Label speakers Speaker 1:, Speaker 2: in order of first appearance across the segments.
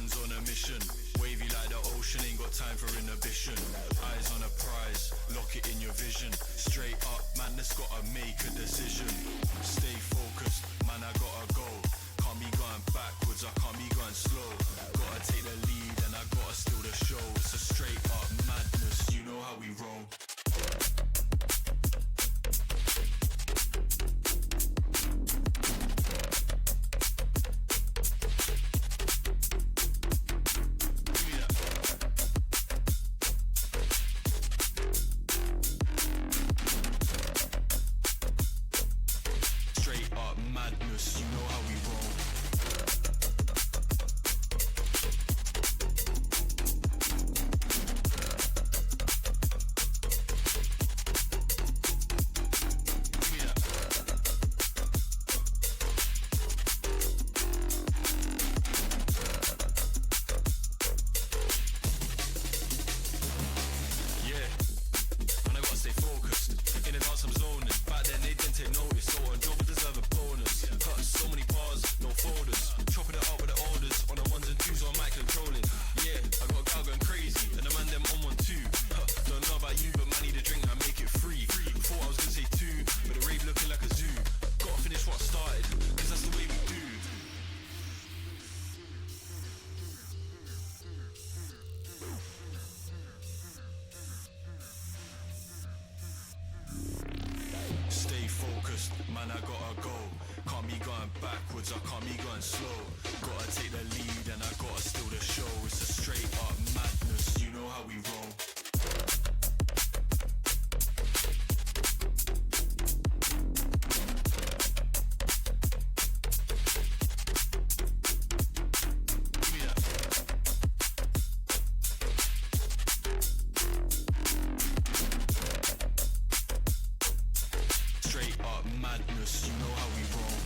Speaker 1: man's on a mission. Wavy like the ocean, ain't got time for inhibition. Eyes on a prize, lock it in your vision. Straight up, man, that's gotta make a decision. Stay focused, man, I gotta go. Can't be going backwards, I can't be going slow. Gotta take the lead and I gotta steal the show. It's a straight up madness, you know how we roll. Man, I gotta go. Can't be going backwards, I can't be going slow. Gotta take the lead and I gotta steal the show. It's a straight up madness, you know how we roll. Madness, you know how we roll.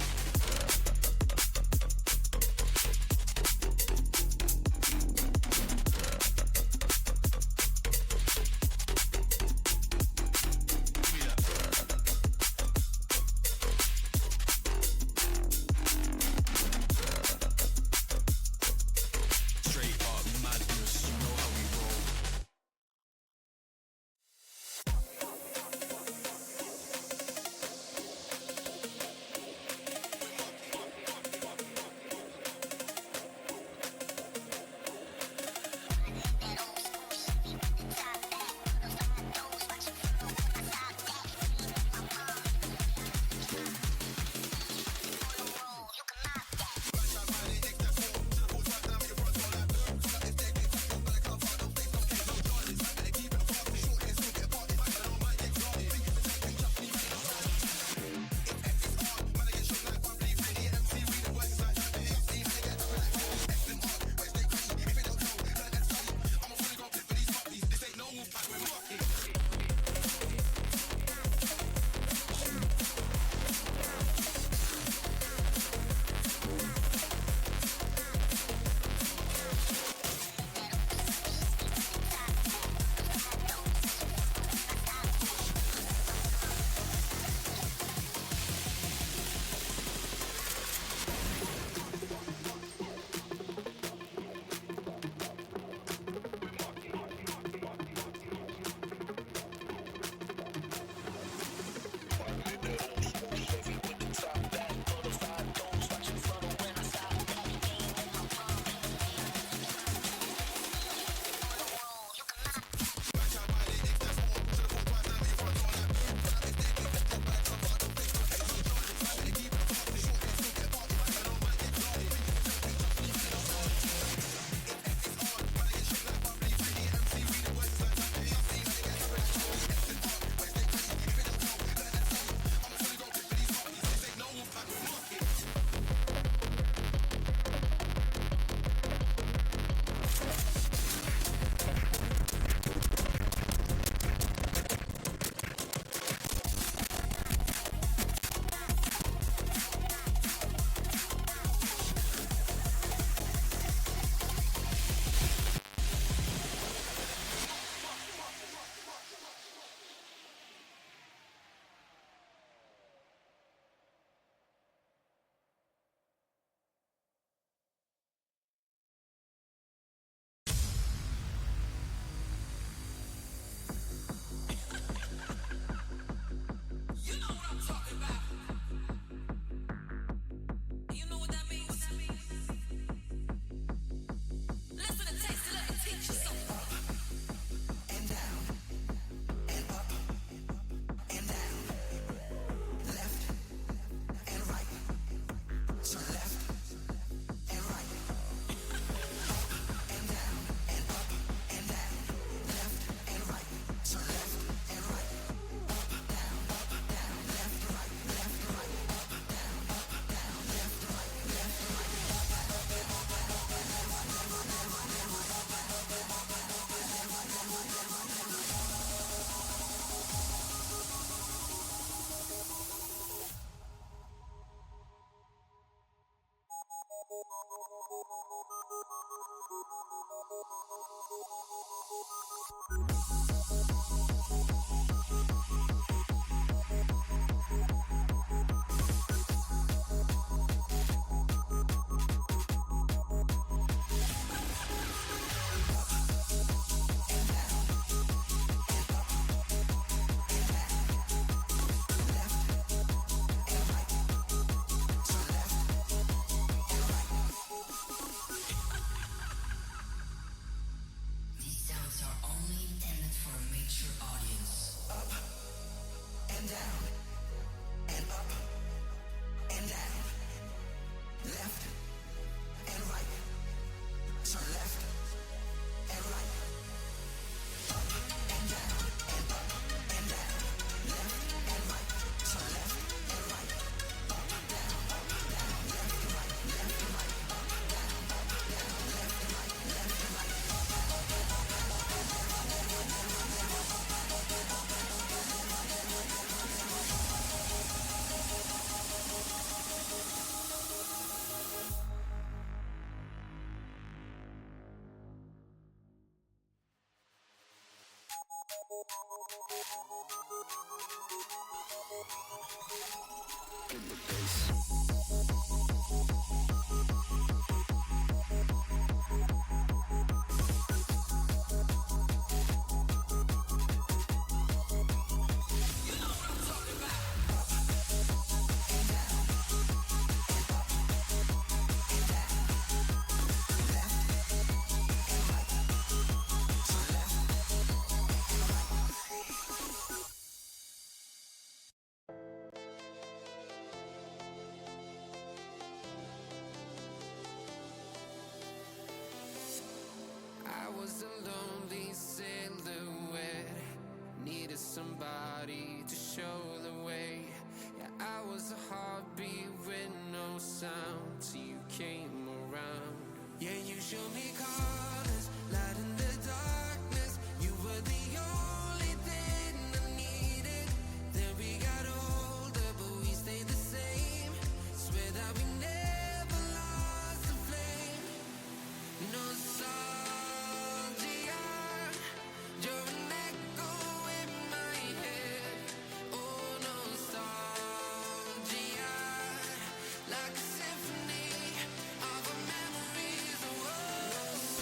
Speaker 2: I was a lonely silhouette, needed somebody to show the way. Yeah, I was a heartbeat with no sound till you came around. Yeah, you showed me colors, light in the darkness. You were the only thing I needed. Then we got older, but we stayed the same. Swear that we never lost the flame. Nostalgia, you're an echo in my head. Oh, nostalgia, like a symphony of our memories. Oh,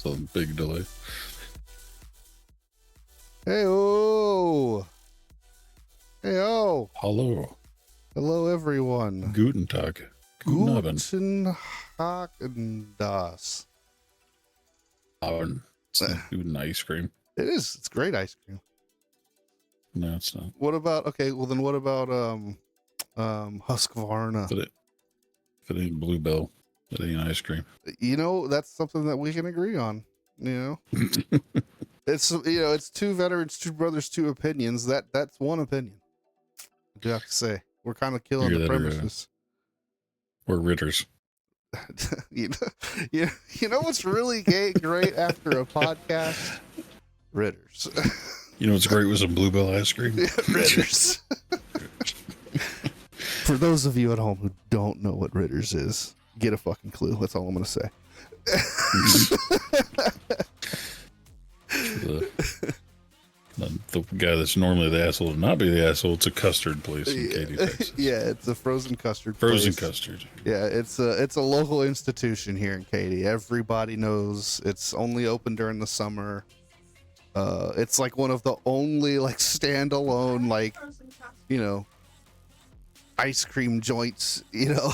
Speaker 3: So big delay.
Speaker 4: Hey-oh! Hey-oh!
Speaker 3: Hello.
Speaker 4: Hello, everyone.
Speaker 3: Guten Tag. Guten Abend.
Speaker 4: Guten Hagen das.
Speaker 3: Abend. It's not guten ice cream.
Speaker 4: It is. It's great ice cream.
Speaker 3: No, it's not.
Speaker 4: What about, okay, well then what about, Husqvarna?
Speaker 3: If it ain't Bluebell, it ain't ice cream.
Speaker 4: You know, that's something that we can agree on, you know? It's, you know, it's two veterans, two brothers, two opinions. That's one opinion. I do have to say. We're kind of killing the premises.
Speaker 3: We're Ritters.
Speaker 4: you know what's really great after a podcast? Ritters.
Speaker 3: You know what's great with some Bluebell ice cream?
Speaker 4: Ritters. For those of you at home who don't know what Ritters is, get a fucking clue. That's all I'm going to say.
Speaker 3: The guy that's normally the asshole to not be the asshole, it's a custard place in Katy, Texas.
Speaker 4: Yeah, it's a frozen custard
Speaker 3: Frozen
Speaker 4: place.
Speaker 3: custard.
Speaker 4: Yeah, it's a local institution here in Katy. Everybody knows it's only open during the summer. It's like one of the only like standalone like, you know, ice cream joints, you know,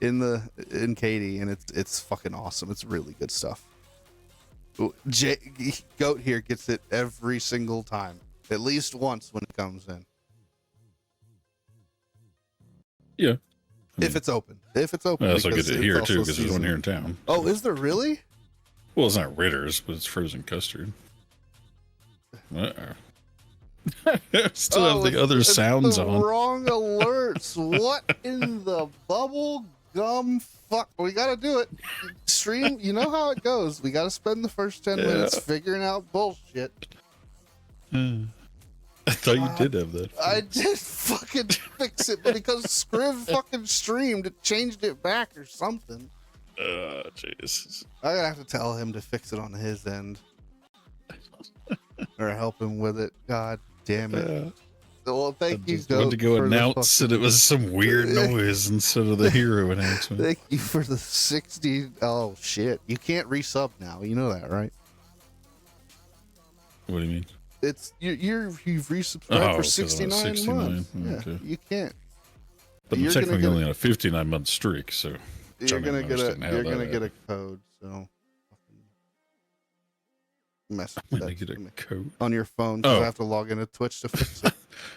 Speaker 4: in Katy, and it's fucking awesome. It's really good stuff. Goat here gets it every single time, at least once when it comes in.
Speaker 3: Yeah.
Speaker 4: If it's open.
Speaker 3: I also get it here too, because there's one here in town.
Speaker 4: Oh, is there really?
Speaker 3: Well, it's not Ritter's, but it's frozen custard. Still have the other sounds
Speaker 4: the
Speaker 3: on.
Speaker 4: Wrong alerts. What in the bubble gum fuck? We gotta do it. Stream, you know how it goes. We gotta spend the first 10 minutes figuring out bullshit.
Speaker 3: I thought you did have that.
Speaker 4: I did fucking fix it, but because Scriv fucking streamed, it changed it back or something.
Speaker 3: Jeez.
Speaker 4: I'm gonna have to tell him to fix it on his end. Or help him with it. God damn it. Well, thank you, Goat.
Speaker 3: Went to go announce that it was some weird noise instead of the hero announcement.
Speaker 4: Thank you for the 60. Oh, shit. You can't resub now. You know that, right?
Speaker 3: What do you mean?
Speaker 4: It's you've resubscribed for 69 months.
Speaker 3: Okay.
Speaker 4: Yeah, you can't.
Speaker 3: But I'm technically only on a 59-month streak, so
Speaker 4: you're gonna get a code. So mess
Speaker 3: I'm gonna get a code
Speaker 4: on your phone because I have to log into Twitch to fix it.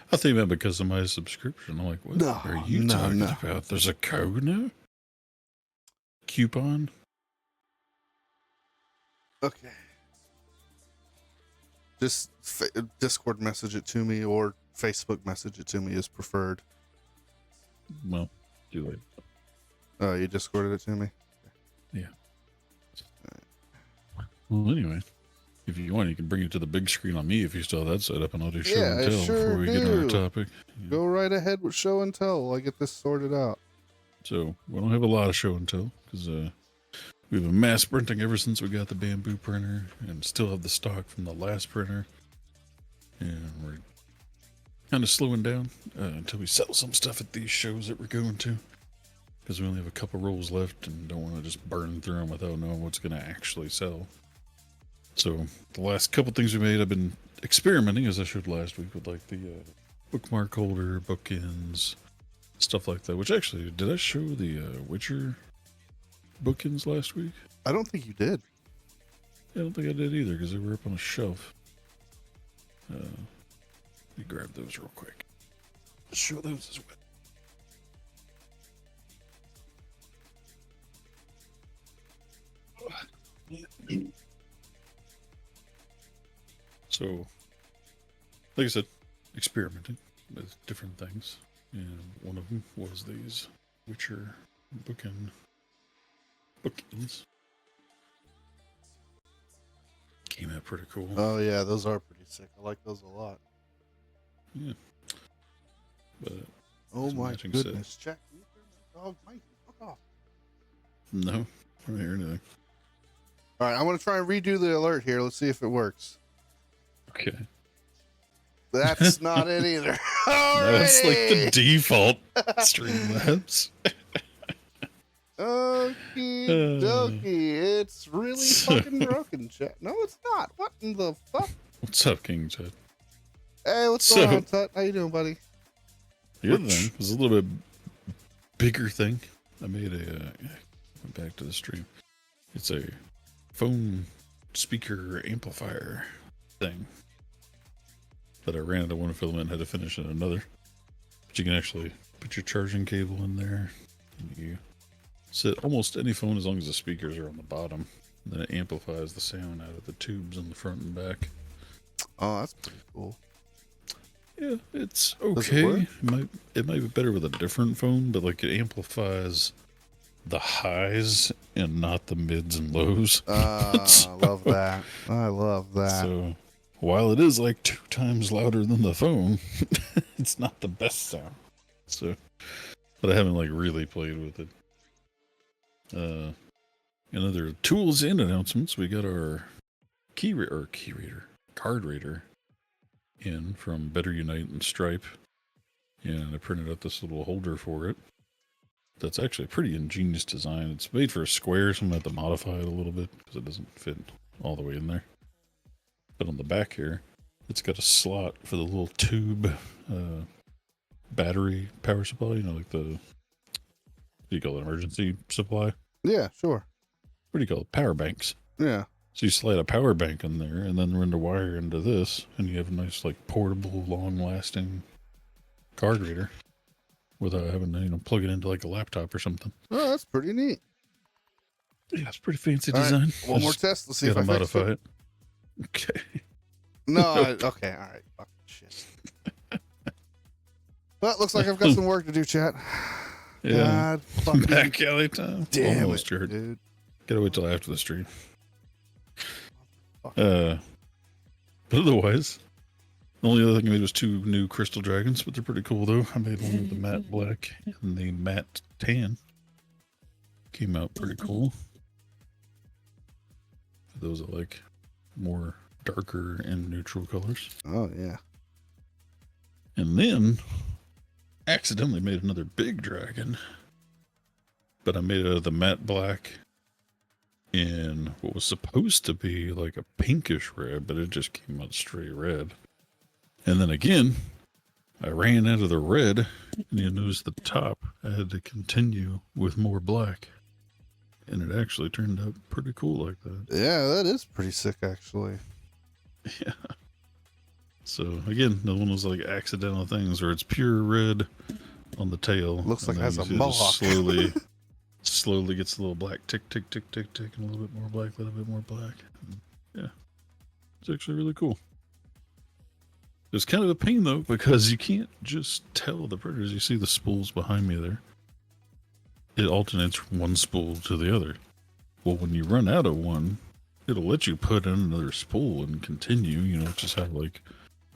Speaker 3: I think about because of my subscription. I'm like, what are you talking about? There's a code now? Coupon?
Speaker 4: Okay. Just Discord message it to me or Facebook message it to me is preferred.
Speaker 3: Well, too late.
Speaker 4: Oh, you Discorded it to me?
Speaker 3: Yeah. Well, anyway. If you want, you can bring it to the big screen on me if you still have that set up, and I'll do show and tell before we get on our topic. Yeah.
Speaker 4: Go right ahead with show and tell while I get this sorted out.
Speaker 3: So, we don't have a lot of show and tell, because we've been mass printing ever since we got the bamboo printer, and still have the stock from the last printer. And we're kind of slowing down until we sell some stuff at these shows that we're going to, because we only have a couple rolls left and don't want to just burn through them without knowing what's going to actually sell. So the last couple things we made, I've been experimenting, as I showed last week, with like the bookmark holder, bookends, stuff like that. Which actually, did I show the Witcher bookends last week?
Speaker 4: I don't think you did.
Speaker 3: Yeah, I don't think I did either, because they were up on a shelf. Let me grab those real quick. Let's show those as well. So, like I said, experimenting with different things, and one of them was these Witcher bookends. Came out pretty cool.
Speaker 4: Oh yeah, those are pretty sick. I like those a lot.
Speaker 3: Yeah. But
Speaker 4: oh my goodness, Jack! You turn my dog Mikey, fuck off.
Speaker 3: No, I don't hear anything.
Speaker 4: All right, I'm gonna try and redo the alert here. Let's see if it works.
Speaker 3: Okay.
Speaker 4: That's not it either.
Speaker 3: That's like the default Streamlabs.
Speaker 4: Okie dokie. It's really fucking broken, chat. No, it's not. What in the fuck?
Speaker 3: What's up, King Tut?
Speaker 4: Hey, what's going on, Tut? How you doing, buddy?
Speaker 3: The other thing was a little bit bigger thing. I made went back to the stream. It's a phone speaker amplifier thing that I ran out of one filament and had to finish in another. But you can actually put your charging cable in there. And you set almost any phone as long as the speakers are on the bottom. And then it amplifies the sound out of the tubes on the front and back.
Speaker 4: Oh, that's pretty cool.
Speaker 3: Yeah, it's
Speaker 4: Does it
Speaker 3: okay.
Speaker 4: work?
Speaker 3: It might be better with a different phone, but like it amplifies the highs and not the mids and lows.
Speaker 4: I love that. I love that.
Speaker 3: So while it is like 2 times louder than the phone, it's not the best sound. So, but I haven't like really played with it. In other tools and announcements, we got our card reader in from Better Unite and Stripe, and I printed out this little holder for it. That's actually a pretty ingenious design. It's made for a square, so I'm going to have to modify it a little bit because it doesn't fit all the way in there. But on the back here, it's got a slot for the little tube battery power supply, you know, like the, what do you call it, emergency supply?
Speaker 4: Yeah, sure.
Speaker 3: What do you call it? Power banks.
Speaker 4: Yeah.
Speaker 3: So you slide a power bank in there and then run the wire into this, and you have a nice, like, portable, long-lasting card reader without having to, you know, plug it into like a laptop or something.
Speaker 4: Oh, that's pretty neat.
Speaker 3: Yeah, it's pretty fancy
Speaker 4: All right,
Speaker 3: design.
Speaker 4: one more test. Let's see if I fix
Speaker 3: modify
Speaker 4: it.
Speaker 3: Okay.
Speaker 4: No, okay, all right. Fuck shit. Well, looks like I've got some work to do, chat.
Speaker 3: Yeah.
Speaker 4: God fucking
Speaker 3: Back alley time.
Speaker 4: damn
Speaker 3: Almost,
Speaker 4: it,
Speaker 3: Jared.
Speaker 4: dude.
Speaker 3: Gotta wait till after the stream. But otherwise, the only other thing I made was 2 new crystal dragons, but they're pretty cool though. I made one with the matte black and the matte tan. Came out pretty cool. Those are like more darker and neutral colors.
Speaker 4: Oh, yeah.
Speaker 3: And then accidentally made another big dragon, but I made it out of the matte black in what was supposed to be like a pinkish red, but it just came out straight red. And then again, I ran out of the red, and you notice the top, I had to continue with more black. And it actually turned out pretty cool like that.
Speaker 4: Yeah, that is pretty sick, actually.
Speaker 3: Yeah. So again, the one was like accidental things where it's pure red on the tail.
Speaker 4: Looks like
Speaker 3: and
Speaker 4: it has
Speaker 3: then
Speaker 4: a
Speaker 3: you see it just
Speaker 4: mohawk.
Speaker 3: slowly gets a little black tick, tick, tick, tick, tick, and a little bit more black, a little bit more black. And yeah. It's actually really cool. It's kind of a pain though, because you can't just tell the printers. You see the spools behind me there. It alternates one spool to the other. Well, when you run out of one, it'll let you put in another spool and continue, you know, just have like,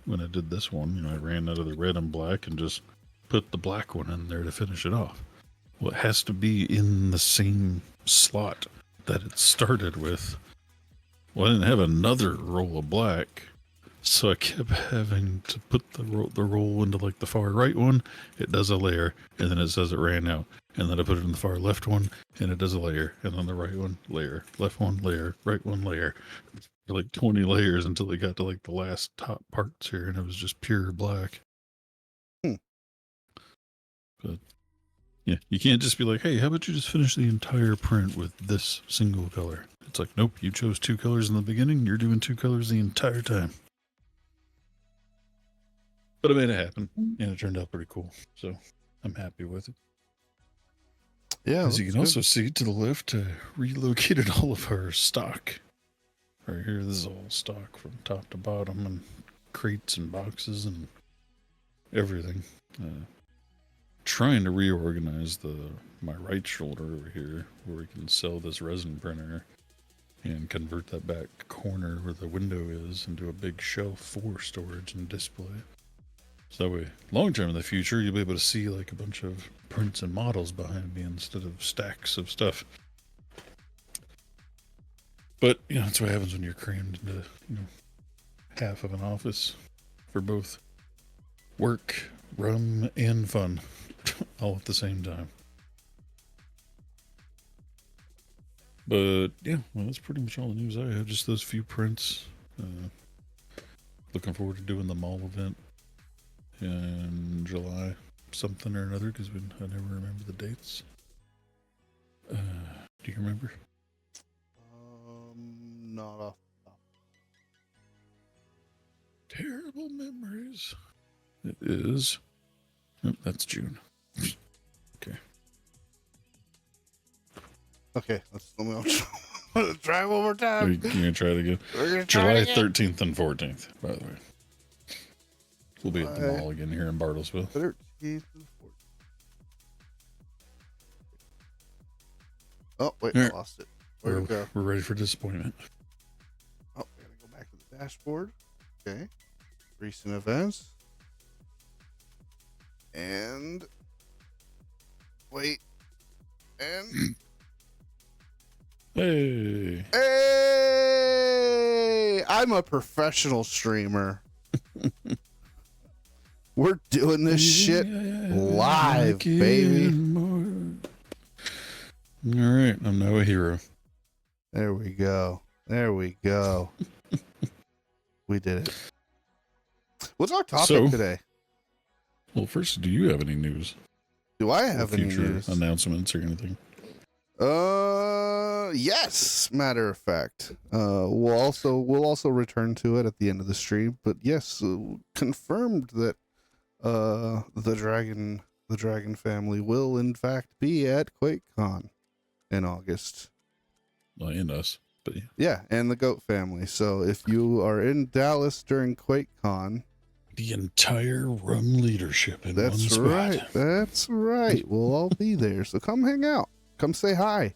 Speaker 3: when I did this one, you know, I ran out of the red and black and just put the black one in there to finish it off. Well, it has to be in the same slot that it started with. Well, I didn't have another roll of black, so I kept having to put the roll into like the far right one. It does a layer, and then it says it ran out. And then I put it in the far left one, and it does a layer. And then the right one, layer. Left one, layer. Right one, layer. Like 20 layers until it got to like the last top parts here, and it was just pure black. But yeah, you can't just be like, hey, how about you just finish the entire print with this single color? It's like, nope, you chose 2 colors in the beginning. You're doing 2 colors the entire time. But I made it happen, and it turned out pretty cool. So I'm happy with it.
Speaker 4: Yeah.
Speaker 3: As you can also see to the left, I relocated all of our stock. Right here, this is all stock from top to bottom, and crates and boxes and everything. Trying to reorganize my right shoulder over here, where we can sell this resin printer and convert that back corner where the window is into a big shelf for storage and display. So that way, long term in the future, you'll be able to see like a bunch of prints and models behind me instead of stacks of stuff. But, you know, that's what happens when you're crammed into, you know, half of an office for both work, rum, and fun all at the same time. But yeah, well, that's pretty much all the news I have. Just those few prints. Looking forward to doing the mall event in July, something or another, because I never remember the dates. Do you remember?
Speaker 4: Not off.
Speaker 3: Terrible memories. It is. Oh, that's June. Okay.
Speaker 4: Okay, let me try one more time.
Speaker 3: You're going to try it again?
Speaker 4: We're gonna try
Speaker 3: July
Speaker 4: it again.
Speaker 3: 13th and 14th, by the way. We'll be at the mall again here in Bartlesville.
Speaker 4: 13th and 14th. Oh, wait, I lost it. Where'd it go?
Speaker 3: We're ready for disappointment.
Speaker 4: Oh, we gotta go back to the dashboard. Okay. Recent events. And wait. And
Speaker 3: Hey.
Speaker 4: hey! I'm a professional streamer. We're doing this shit live, baby.
Speaker 3: All right, I'm now a hero.
Speaker 4: There we go. There we go. We did it. What's our topic today?
Speaker 3: Well, first, do you have any news?
Speaker 4: Do I have any
Speaker 3: future
Speaker 4: news?
Speaker 3: announcements or anything?
Speaker 4: Yes. Matter of fact, we'll also return to it at the end of the stream. But yes, confirmed that the dragon family will in fact be at QuakeCon in August.
Speaker 3: Well, and us, but yeah.
Speaker 4: Yeah, and the goat family. So if you are in Dallas during QuakeCon,
Speaker 3: The entire RUM leadership in one spot.
Speaker 4: right. That's right. We'll all be there. So come hang out. Come say hi.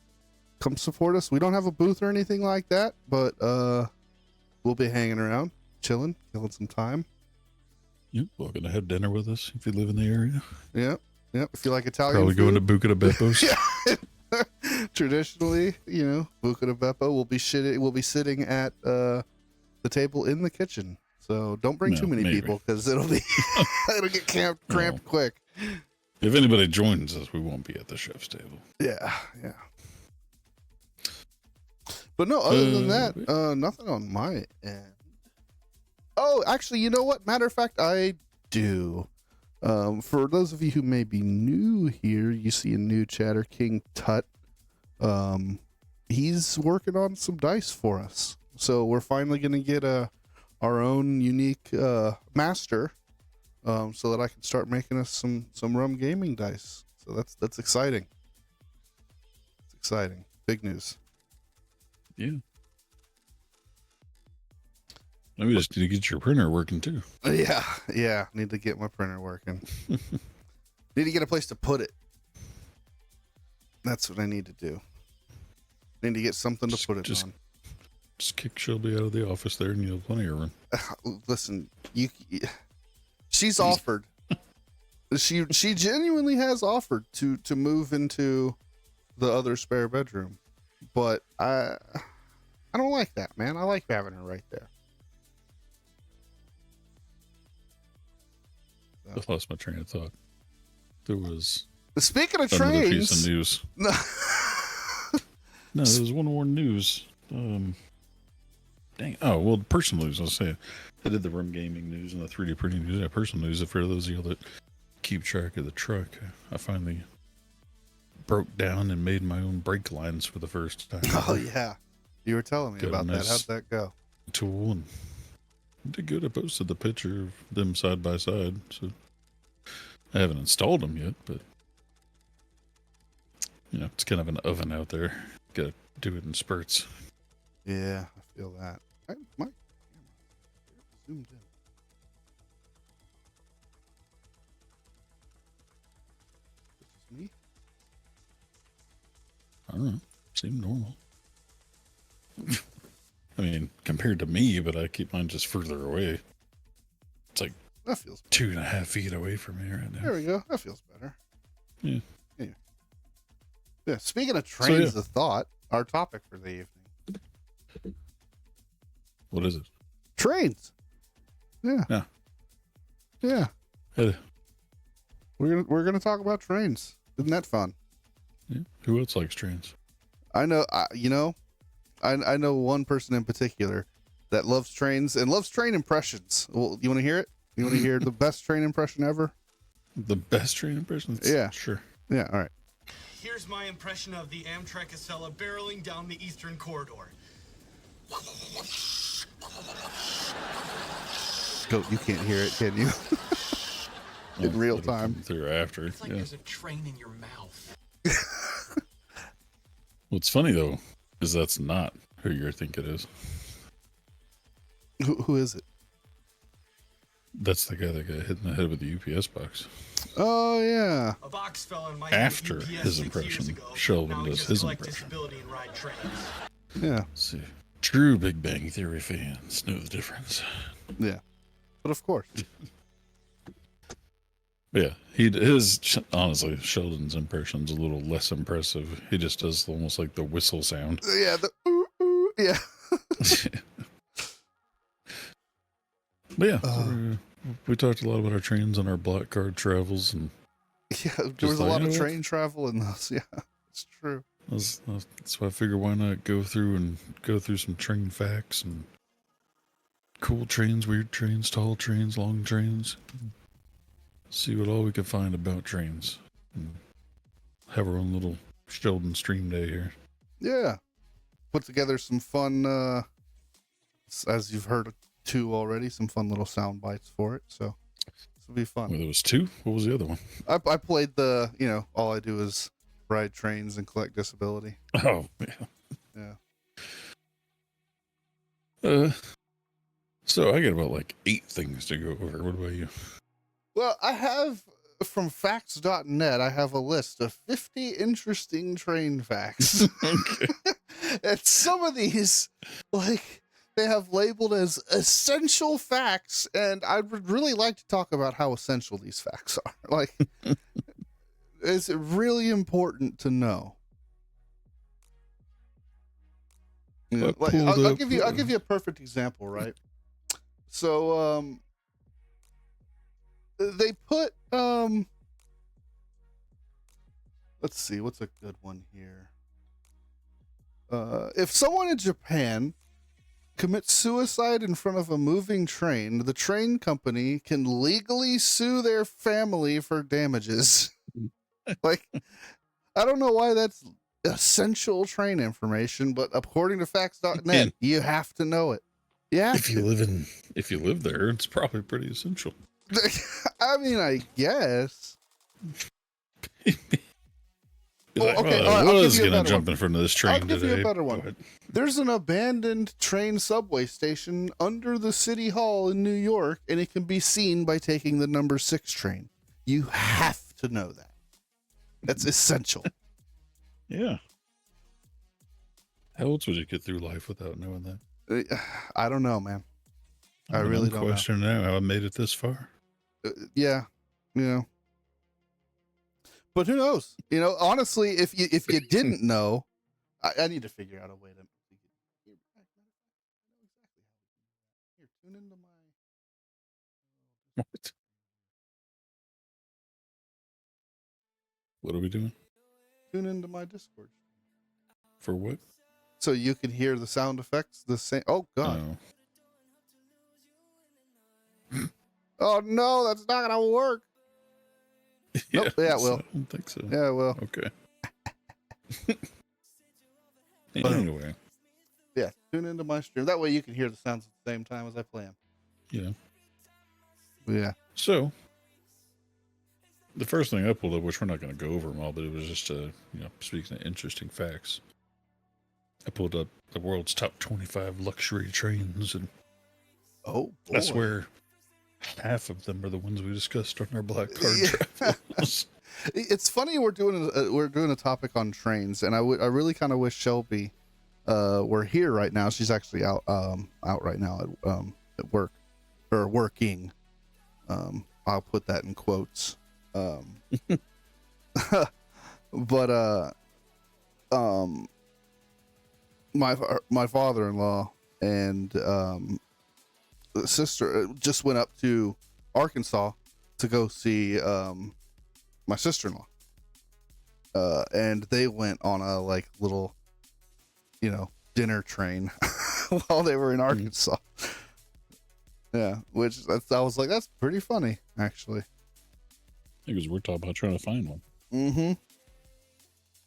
Speaker 4: Come support us. We don't have a booth or anything like that, but we'll be hanging around, chilling, killing some time.
Speaker 3: Yep, welcome to have dinner with us if you live in the area.
Speaker 4: Yep. If you like Italian
Speaker 3: Probably
Speaker 4: food.
Speaker 3: going to Buca de Beppo's.
Speaker 4: Yeah. Traditionally, Buca de Beppo will be sitting at the table in the kitchen. So don't bring too many people because it'll get cramped quick.
Speaker 3: If anybody joins us, we won't be at the chef's table.
Speaker 4: Yeah. But no, other than that, nothing on my end. Oh, actually, you know what? Matter of fact, I do. For those of you who may be new here, you see a new Chatter King Tut. He's working on some dice for us. So we're finally going to get our own unique master, so that I can start making us some RUM-Gaming dice. So that's exciting. It's exciting. Big news.
Speaker 3: Yeah. Maybe just need to get your printer working too.
Speaker 4: Yeah. Need to get my printer working. Need to get a place to put it. That's what I need to do. Need to get something to put it on.
Speaker 3: Just kick Shelby out of the office there, and you'll have plenty of room.
Speaker 4: Listen, she's offered. She genuinely has offered to move into the other spare bedroom, but I don't like that, man. I like having her right there.
Speaker 3: I lost my train of thought. There was
Speaker 4: speaking of
Speaker 3: another
Speaker 4: trains,
Speaker 3: piece of news. No, there was one more news. Dang. Oh, well, personal news. I'll say I did the RUM-Gaming news and the 3D printing news. Yeah, personal news. For those of you that keep track of the truck, I finally broke down and made my own brake lines for the first time.
Speaker 4: Oh yeah, you were telling me about that. How'd that go?
Speaker 3: Tool, and it did good. I posted the picture of them side by side. So I haven't installed them yet, but it's kind of an oven out there. Got to do it in spurts.
Speaker 4: Yeah, I feel that. My camera zoomed in. This is me.
Speaker 3: I don't know. Seemed normal. I mean, compared to me, but I keep mine just further away. It's like
Speaker 4: that feels better.
Speaker 3: 2.5 feet away from me right now.
Speaker 4: There we go. That feels better.
Speaker 3: Yeah.
Speaker 4: Yeah. Speaking of trains of thought, our topic for the evening.
Speaker 3: What is it?
Speaker 4: Trains. Yeah.
Speaker 3: Hey.
Speaker 4: We're gonna talk about trains. Isn't that fun?
Speaker 3: Yeah. Who else likes trains?
Speaker 4: I know. I know one person in particular that loves trains and loves train impressions. Well, you want to hear it? You want to hear the best train impression ever?
Speaker 3: The best train impression?
Speaker 4: Yeah.
Speaker 3: Sure.
Speaker 4: Yeah. All right.
Speaker 5: Here's my impression of the Amtrak Acela barreling down the Eastern Corridor.
Speaker 4: Goat, you can't hear it, can you? In real
Speaker 3: It'll come
Speaker 4: time.
Speaker 3: through after.
Speaker 5: It's like
Speaker 3: Yeah.
Speaker 5: there's a train in your mouth.
Speaker 3: What's funny though is that's not who you think it is.
Speaker 4: Who is it?
Speaker 3: That's the guy that got hit in the head with the UPS box.
Speaker 4: Oh yeah.
Speaker 5: A box fell on my
Speaker 3: After
Speaker 5: UPS
Speaker 3: his
Speaker 5: 6 years
Speaker 3: impression,
Speaker 5: ago.
Speaker 3: Sheldon
Speaker 5: Now he
Speaker 3: does
Speaker 5: just
Speaker 3: his
Speaker 5: collects
Speaker 3: impression.
Speaker 5: disability and ride trains.
Speaker 4: Yeah.
Speaker 3: Let's see. True Big Bang Theory fans know the difference.
Speaker 4: Yeah. But of course.
Speaker 3: Yeah, honestly, Sheldon's impression's a little less impressive. He just does almost like the whistle sound.
Speaker 4: Yeah. The ooh, ooh, yeah.
Speaker 3: But yeah, we talked a lot about our trains and our black card travels, and
Speaker 4: Yeah. There was a
Speaker 3: like,
Speaker 4: lot
Speaker 3: you
Speaker 4: of
Speaker 3: know what?
Speaker 4: train travel in those. Yeah. It's true.
Speaker 3: that's why I figure why not go through some train facts and cool trains, weird trains, tall trains, long trains. See what all we can find about trains. And have our own little Sheldon stream day here.
Speaker 4: Yeah. Put together some fun, as you've heard two already, some fun little sound bites for it. So this will be fun.
Speaker 3: Well, there was two. What was the other one?
Speaker 4: I played all I do is ride trains and collect disability.
Speaker 3: Oh, yeah.
Speaker 4: Yeah.
Speaker 3: So I got about like 8 things to go over. What about you?
Speaker 4: Well, I have from facts.net, I have a list of 50 interesting train facts.
Speaker 3: Okay.
Speaker 4: And some of these, like, they have labeled as essential facts, and I would really like to talk about how essential these facts are. Like, is it really important to know? You know, like, I'll give you a perfect example, right? So, they put let's see, what's a good one here? If someone in Japan commits suicide in front of a moving train, the train company can legally sue their family for damages. Like, I don't know why that's essential train information, but according to facts.net, you have to know it. Yeah.
Speaker 3: If you live there, it's probably pretty essential.
Speaker 4: I mean, I guess.
Speaker 3: Like,
Speaker 4: okay,
Speaker 3: well,
Speaker 4: all right,
Speaker 3: I
Speaker 4: I'll
Speaker 3: was
Speaker 4: give you a
Speaker 3: going to
Speaker 4: better
Speaker 3: jump
Speaker 4: one.
Speaker 3: in front of this train
Speaker 4: I'll give
Speaker 3: today.
Speaker 4: you a better
Speaker 3: Go
Speaker 4: one.
Speaker 3: ahead.
Speaker 4: There's an abandoned train subway station under the city hall in New York, and it can be seen by taking the number 6 train. You have to know that. That's essential.
Speaker 3: Yeah. How else would you get through life without knowing that?
Speaker 4: I don't know, man. I really don't know.
Speaker 3: Question now how I made it this far.
Speaker 4: Yeah, but who knows? Honestly, if you didn't know, I need to figure out a way to. Here, tune into my.
Speaker 3: What? What are we doing?
Speaker 4: Tune into my Discord
Speaker 3: For what?
Speaker 4: so you can hear the sound effects. The same. Oh God.
Speaker 3: Oh.
Speaker 4: Oh no, that's not gonna work. Nope, yeah, it will.
Speaker 3: I don't think so.
Speaker 4: Yeah, well.
Speaker 3: Okay. Anyway.
Speaker 4: Yeah, tune into my stream. That way you can hear the sounds at the same time as I play them.
Speaker 3: Yeah.
Speaker 4: Yeah.
Speaker 3: So, the first thing I pulled up, which we're not going to go over them all, but it was just, speaking of interesting facts, I pulled up the world's top 25 luxury trains, and
Speaker 4: Oh, boy.
Speaker 3: I swear half of them are the ones we discussed on our Black Card travels.
Speaker 4: It's funny we're doing a topic on trains, and I really kind of wish Shelby were here right now. She's actually out right now at work, or working. I'll put that in quotes. But my father-in-law and sister just went up to Arkansas to go see my sister-in-law, and they went on a little dinner train while they were in Arkansas. Yeah, I was like, that's pretty funny, actually.
Speaker 3: Because we're talking about trying to find one.
Speaker 4: Mm-hmm.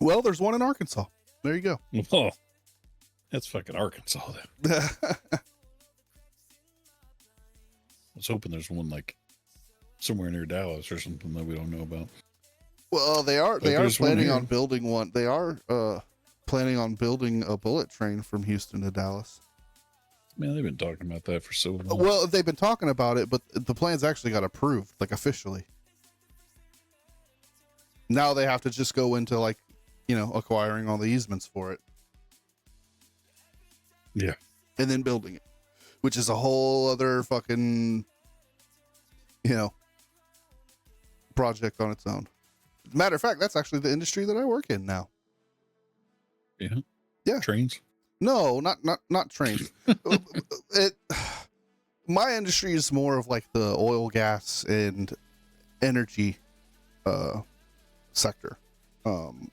Speaker 4: Well, there's one in Arkansas. There you go.
Speaker 3: Oh, that's fucking Arkansas, then. I was hoping there's one like somewhere near Dallas or something that we don't know about.
Speaker 4: Well, they are
Speaker 3: there's one
Speaker 4: planning
Speaker 3: here.
Speaker 4: on building one. They are planning on building a bullet train from Houston to Dallas.
Speaker 3: Man, they've been talking about that for so long.
Speaker 4: Well, they've been talking about it, but the plans actually got approved, like officially. Now they have to just go into like, acquiring all the easements for it.
Speaker 3: Yeah.
Speaker 4: And then building it, which is a whole other fucking, project on its own. Matter of fact, that's actually the industry that I work in now.
Speaker 3: Yeah.
Speaker 4: Yeah.
Speaker 3: Trains?
Speaker 4: No, not trains. My industry is more of like the oil, gas, and energy sector.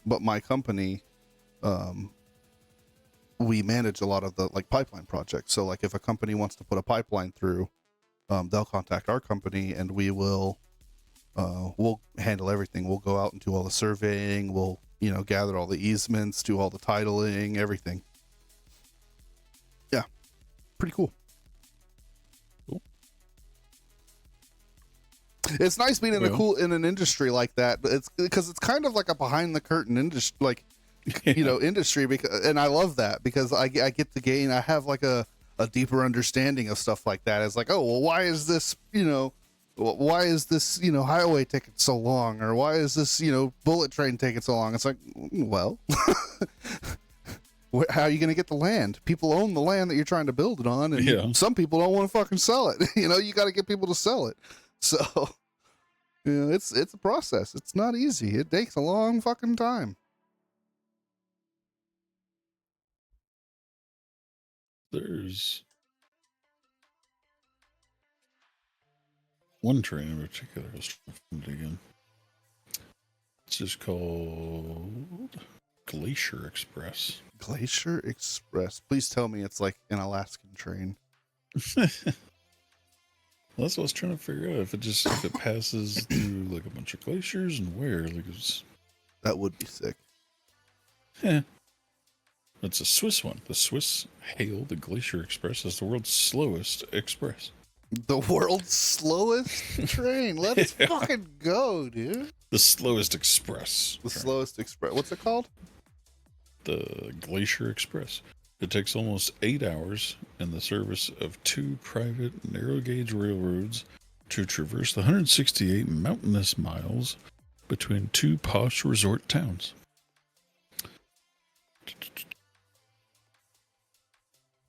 Speaker 4: But my company, we manage a lot of the like pipeline projects. So like if a company wants to put a pipeline through, they'll contact our company and we'll handle everything. We'll go out and do all the surveying. We'll, gather all the easements, do all the titling, everything. Yeah. Pretty cool. It's nice being in an industry like that, but it's because it's kind of like a behind the curtain industry, like, industry, because, and I love that because I get to gain, I have like a deeper understanding of stuff like that. It's like, oh, well, why is this, highway taking so long? Or why is this, bullet train taking so long? It's like, well, how are you going to get the land? People own the land that you're trying to build it on. And some people don't want to fucking sell it. You got to get people to sell it. So, it's a process. It's not easy. It takes a long fucking time.
Speaker 3: There's one train in particular I was trying to find it again. It's just called Glacier Express.
Speaker 4: Glacier Express. Please tell me it's like an Alaskan train.
Speaker 3: Well, that's what I was trying to figure out. If it passes through like a bunch of glaciers and where.
Speaker 4: That would be sick.
Speaker 3: Yeah. It's a Swiss one. The Swiss hail the Glacier Express as the world's slowest express.
Speaker 4: The world's slowest train. Let us fucking go, dude.
Speaker 3: The slowest express.
Speaker 4: The slowest express. What's it called?
Speaker 3: The Glacier Express. It takes almost 8 hours in the service of 2 private narrow gauge railroads to traverse the 168 mountainous miles between 2 posh resort towns.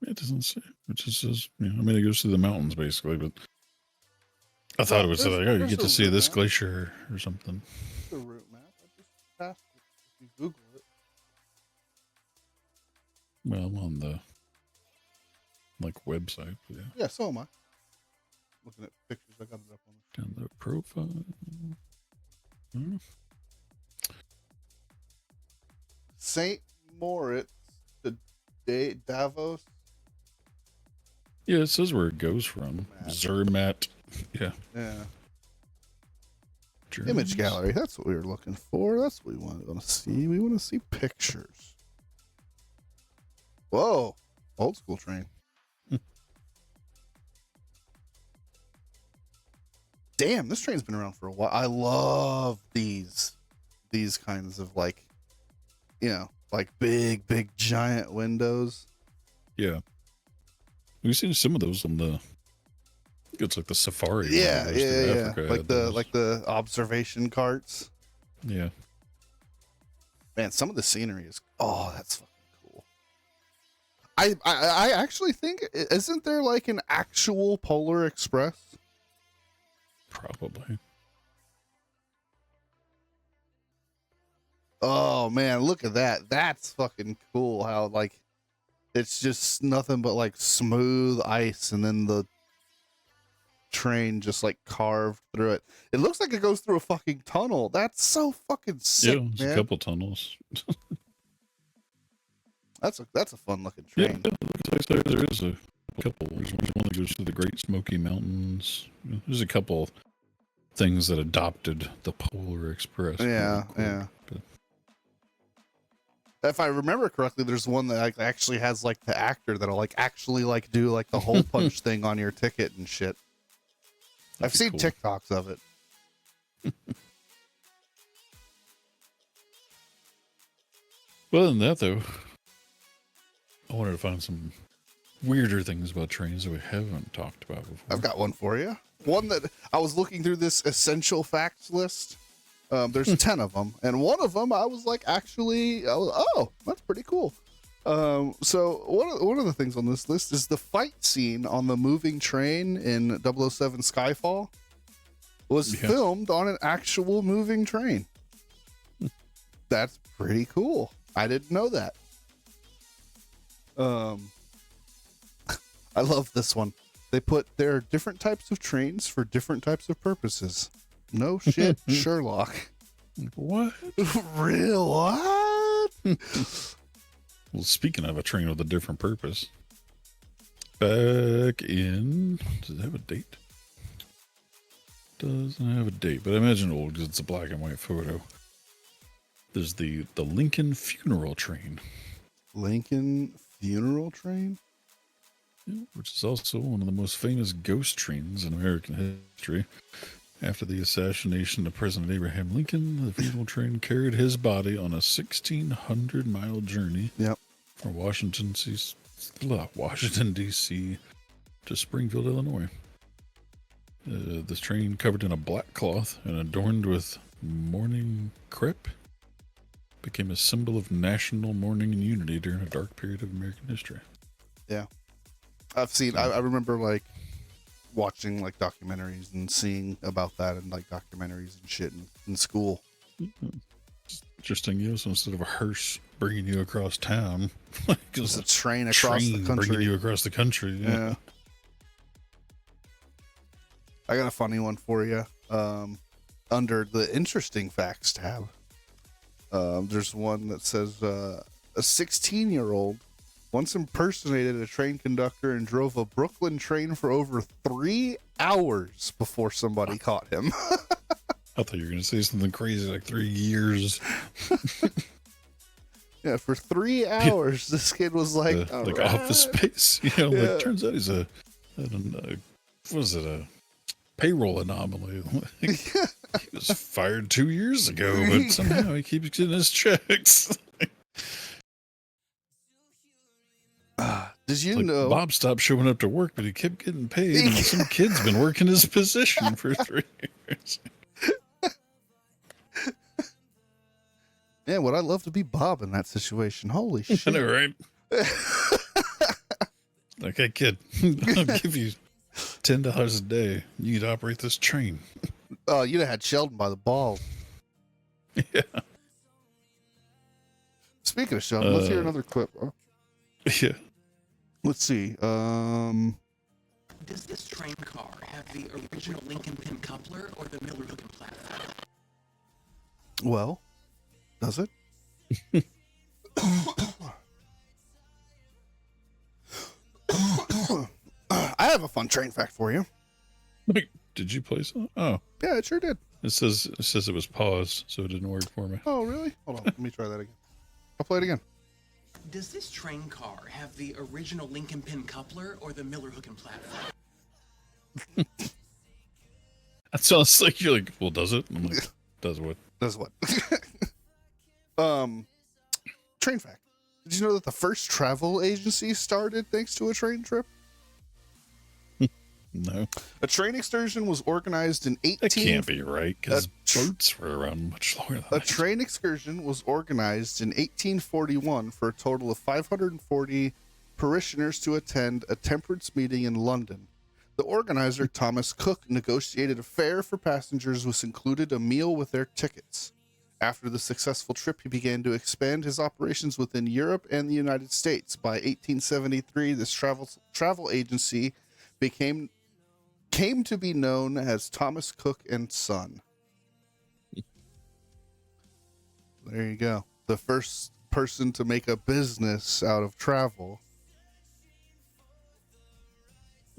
Speaker 3: It doesn't say. It just says, it goes through the mountains basically, but I thought it was like, oh, you get to see this glacier or something.
Speaker 4: The route map. I just passed it. If you Google it.
Speaker 3: Well, I'm on the website. But
Speaker 4: yeah, so am I. Looking at pictures, I got it up on
Speaker 3: down the profile.
Speaker 4: St. Moritz to Davos.
Speaker 3: Yeah, it says where it goes from. Zermatt. Yeah. Germans.
Speaker 4: Image gallery. That's what we were looking for. That's what we want to see. We want to see pictures. Whoa. Old school train. Damn, this train's been around for a while. I love these kinds of like big giant windows.
Speaker 3: Yeah. We've seen some of those on the. It's like the safari.
Speaker 4: Yeah.
Speaker 3: Africa
Speaker 4: like the observation carts.
Speaker 3: Yeah.
Speaker 4: Man, some of the scenery is. Oh, that's fucking cool. I actually think, isn't there like an actual Polar Express?
Speaker 3: Probably.
Speaker 4: Oh man, look at that. That's fucking cool. How like it's just nothing but like smooth ice, and then the train just like carved through it. It looks like it goes through a fucking tunnel. That's so fucking sick,
Speaker 3: Yeah, there's
Speaker 4: man.
Speaker 3: a couple tunnels.
Speaker 4: That's a fun looking
Speaker 3: Yeah,
Speaker 4: train.
Speaker 3: looks like there is a couple. There's one that goes to the Great Smoky Mountains. There's a couple things that adopted the Polar Express.
Speaker 4: Yeah,
Speaker 3: quote unquote,
Speaker 4: yeah.
Speaker 3: But
Speaker 4: If I remember correctly, there's one that like actually has like the actor that'll like actually like do like the hole punch thing on your ticket and shit. I've seen
Speaker 3: cool.
Speaker 4: TikToks of it.
Speaker 3: Other than that, though, I wanted to find some weirder things about trains that we haven't talked about before.
Speaker 4: I've got one for you. One that I was looking through this essential facts list. There's 10 of them, and one of them I was like, oh, that's pretty cool. So one of the things on this list is the fight scene on the moving train in 007 Skyfall was filmed on an actual moving train. That's pretty cool. I didn't know that. I love this one. They put there are different types of trains for different types of purposes. No shit, Sherlock.
Speaker 3: What?
Speaker 4: Real what?
Speaker 3: Well, speaking of a train with a different purpose, back in, does it have a date? Doesn't have a date, but I imagine old because it's a black and white photo. There's the Lincoln funeral train.
Speaker 4: Lincoln funeral train?
Speaker 3: Which is also one of the most famous ghost trains in American history. After the assassination of President Abraham Lincoln, the funeral train carried his body on a 1,600-mile journey from Washington, D.C. to Springfield, Illinois. This train, covered in a black cloth and adorned with mourning crepe, became a symbol of national mourning and unity during a dark period of American history.
Speaker 4: Yeah. I remember like watching like documentaries and seeing about that and like documentaries and shit in school.
Speaker 3: Interesting, so instead of a hearse bringing you across town,
Speaker 4: it's a train across the country.
Speaker 3: Bringing you across the country.
Speaker 4: Yeah. I got a funny one for you. Under the interesting facts tab, there's one that says a 16-year-old once impersonated a train conductor and drove a Brooklyn train for over 3 hours before somebody caught him.
Speaker 3: I thought you were going to say something crazy like 3 years.
Speaker 4: Yeah, for 3 hours, this kid was like,
Speaker 3: like Office Space. Like, turns out he's a payroll anomaly. He was fired 2 years ago, but somehow he keeps getting his checks.
Speaker 4: Did you know
Speaker 3: Bob stopped showing up to work, but he kept getting paid, and some kid's been working his position for 3 years.
Speaker 4: Yeah, would I love to be Bob in that situation? Holy shit.
Speaker 3: I know, right? Like, hey, kid, I'll give you $10 a day. You need to operate this train.
Speaker 4: Oh, you'd have had Sheldon by the balls.
Speaker 3: Yeah.
Speaker 4: Speaking of Sheldon, let's hear another clip.
Speaker 3: Yeah.
Speaker 4: Let's see.
Speaker 6: Does this train car have the original Lincoln pin coupler or the Miller Hook and platform?
Speaker 4: Well, does it? I have a fun train fact for you.
Speaker 3: Wait, did you play something? Oh,
Speaker 4: Yeah, it sure did.
Speaker 3: it says it was paused, so it didn't work for me.
Speaker 4: Oh, really? Hold on. Let me try that again. I'll play it again.
Speaker 6: Does this train car have the original Lincoln pin coupler or the Miller Hook and platform?
Speaker 3: That sounds like you're like, well, does it? I'm like, does what?
Speaker 4: Does what? Train fact. Did you know that the first travel agency started thanks to a train trip?
Speaker 3: No.
Speaker 4: A train excursion was organized in
Speaker 3: That can't be right, because boats were around much longer than
Speaker 4: A
Speaker 3: that.
Speaker 4: train excursion was organized in 1841 for a total of 540 parishioners to attend a temperance meeting in London. The organizer, Thomas Cook, negotiated a fare for passengers which included a meal with their tickets. After the successful trip, he began to expand his operations within Europe and the United States. By 1873, this travel agency came to be known as Thomas Cook and Son. There you go. The first person to make a business out of travel.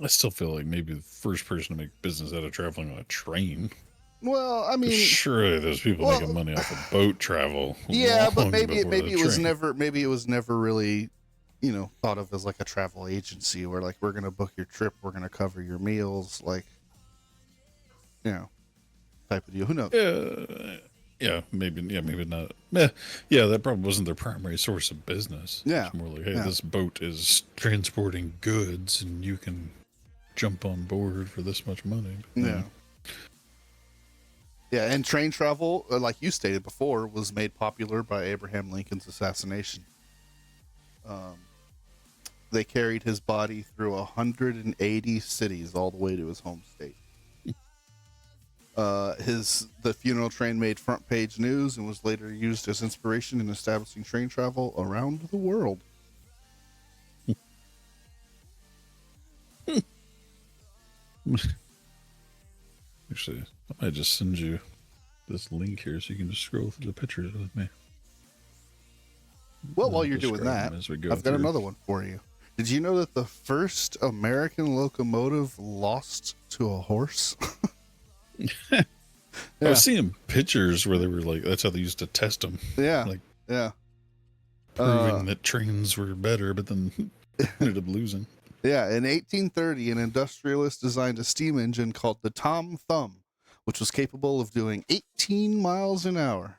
Speaker 3: I still feel like maybe the first person to make business out of traveling on a train.
Speaker 4: Well, I mean,
Speaker 3: Surely there's people making money off of boat travel.
Speaker 4: yeah, but
Speaker 3: long
Speaker 4: maybe
Speaker 3: before the
Speaker 4: it was
Speaker 3: train.
Speaker 4: never really, you know, thought of as like a travel agency where like we're gonna book your trip, we're gonna cover your meals, like, you know, type of deal. Who knows?
Speaker 3: Maybe not. Yeah, that probably wasn't their primary source of business.
Speaker 4: Yeah,
Speaker 3: It's more like, hey,
Speaker 4: yeah.
Speaker 3: this boat is transporting goods, and you can jump on board for this much money.
Speaker 4: Yeah. Yeah, and train travel, like you stated before, was made popular by Abraham Lincoln's assassination. They carried his body through 180 cities all the way to his home state. The funeral train made front page news and was later used as inspiration in establishing train travel around the world.
Speaker 3: Actually, I might just send you this link here so you can just scroll through the pictures with me.
Speaker 4: Well,
Speaker 3: I'll
Speaker 4: while you're doing
Speaker 3: describe
Speaker 4: that,
Speaker 3: them as we go
Speaker 4: I've got
Speaker 3: through.
Speaker 4: another one for you. Did you know that the first American locomotive lost to a horse?
Speaker 3: I was seeing pictures where they were like, that's how they used to test them.
Speaker 4: Yeah.
Speaker 3: Like
Speaker 4: Yeah.
Speaker 3: proving that trains were better, but then ended up losing.
Speaker 4: Yeah, in 1830, an industrialist designed a steam engine called the Tom Thumb, which was capable of doing 18 miles an hour.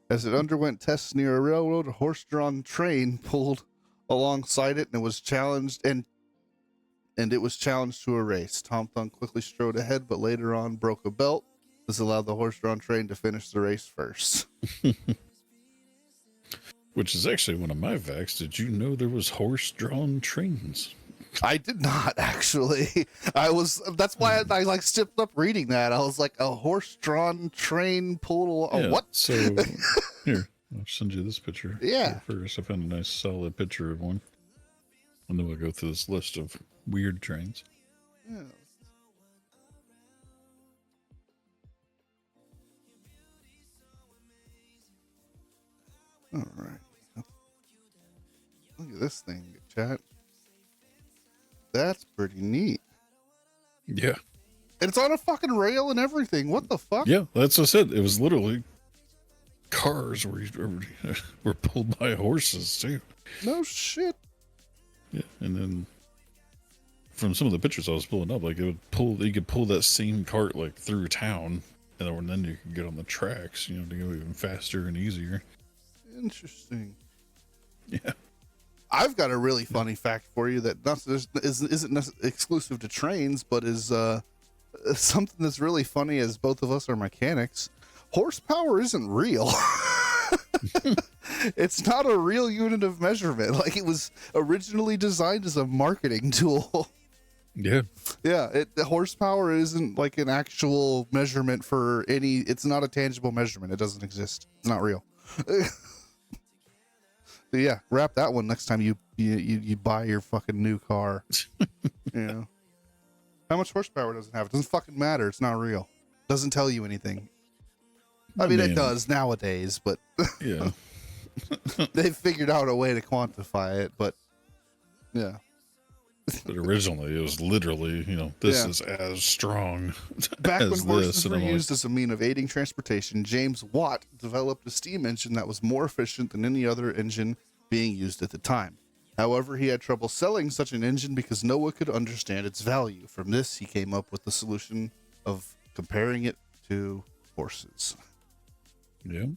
Speaker 4: As it underwent tests near a railroad, a horse-drawn train pulled alongside it and it was challenged to a race. Tom Thumb quickly strode ahead, but later on broke a belt. This allowed the horse-drawn train to finish the race first.
Speaker 3: Which is actually one of my facts. Did you know there was horse-drawn trains?
Speaker 4: I did not actually. That's why I like stepped up reading that. I was like, a horse-drawn train pulled.
Speaker 3: Yeah,
Speaker 4: What?
Speaker 3: So here, I'll send you this picture.
Speaker 4: Yeah.
Speaker 3: First, I found a nice solid picture of one, and then we'll go through this list of weird trains.
Speaker 4: Yeah. All right. Look at this thing, chat. That's pretty neat.
Speaker 3: Yeah.
Speaker 4: And it's on a fucking rail and everything. What the fuck?
Speaker 3: Yeah, that's what I said. It was literally cars were pulled by horses too.
Speaker 4: No shit.
Speaker 3: Yeah, and then from some of the pictures I was pulling up, like you could pull that same cart like through town, and then you could get on the tracks, you know, to go even faster and easier.
Speaker 4: Interesting.
Speaker 3: Yeah.
Speaker 4: I've got a really funny fact for you that isn't exclusive to trains, but is something that's really funny as both of us are mechanics. Horsepower isn't real. It's not a real unit of measurement. Like, it was originally designed as a marketing tool.
Speaker 3: Yeah.
Speaker 4: Yeah, the horsepower isn't like an actual measurement for any. It's not a tangible measurement. It doesn't exist. It's not real. So yeah, wrap that one next time you buy your fucking new car. You know, how much horsepower does it have? It doesn't fucking matter. It's not real. Doesn't tell you anything. I mean, it does nowadays, but
Speaker 3: Yeah.
Speaker 4: they've figured out a way to quantify it. But yeah.
Speaker 3: But originally, it was literally, you know, this
Speaker 4: Yeah.
Speaker 3: is as strong
Speaker 4: Back
Speaker 3: as
Speaker 4: when horses
Speaker 3: this. And
Speaker 4: were
Speaker 3: I'm like,
Speaker 4: used as a mean of aiding transportation, James Watt developed a steam engine that was more efficient than any other engine being used at the time. However, he had trouble selling such an engine because no one could understand its value. From this, he came up with the solution of comparing it to horses.
Speaker 3: yeah.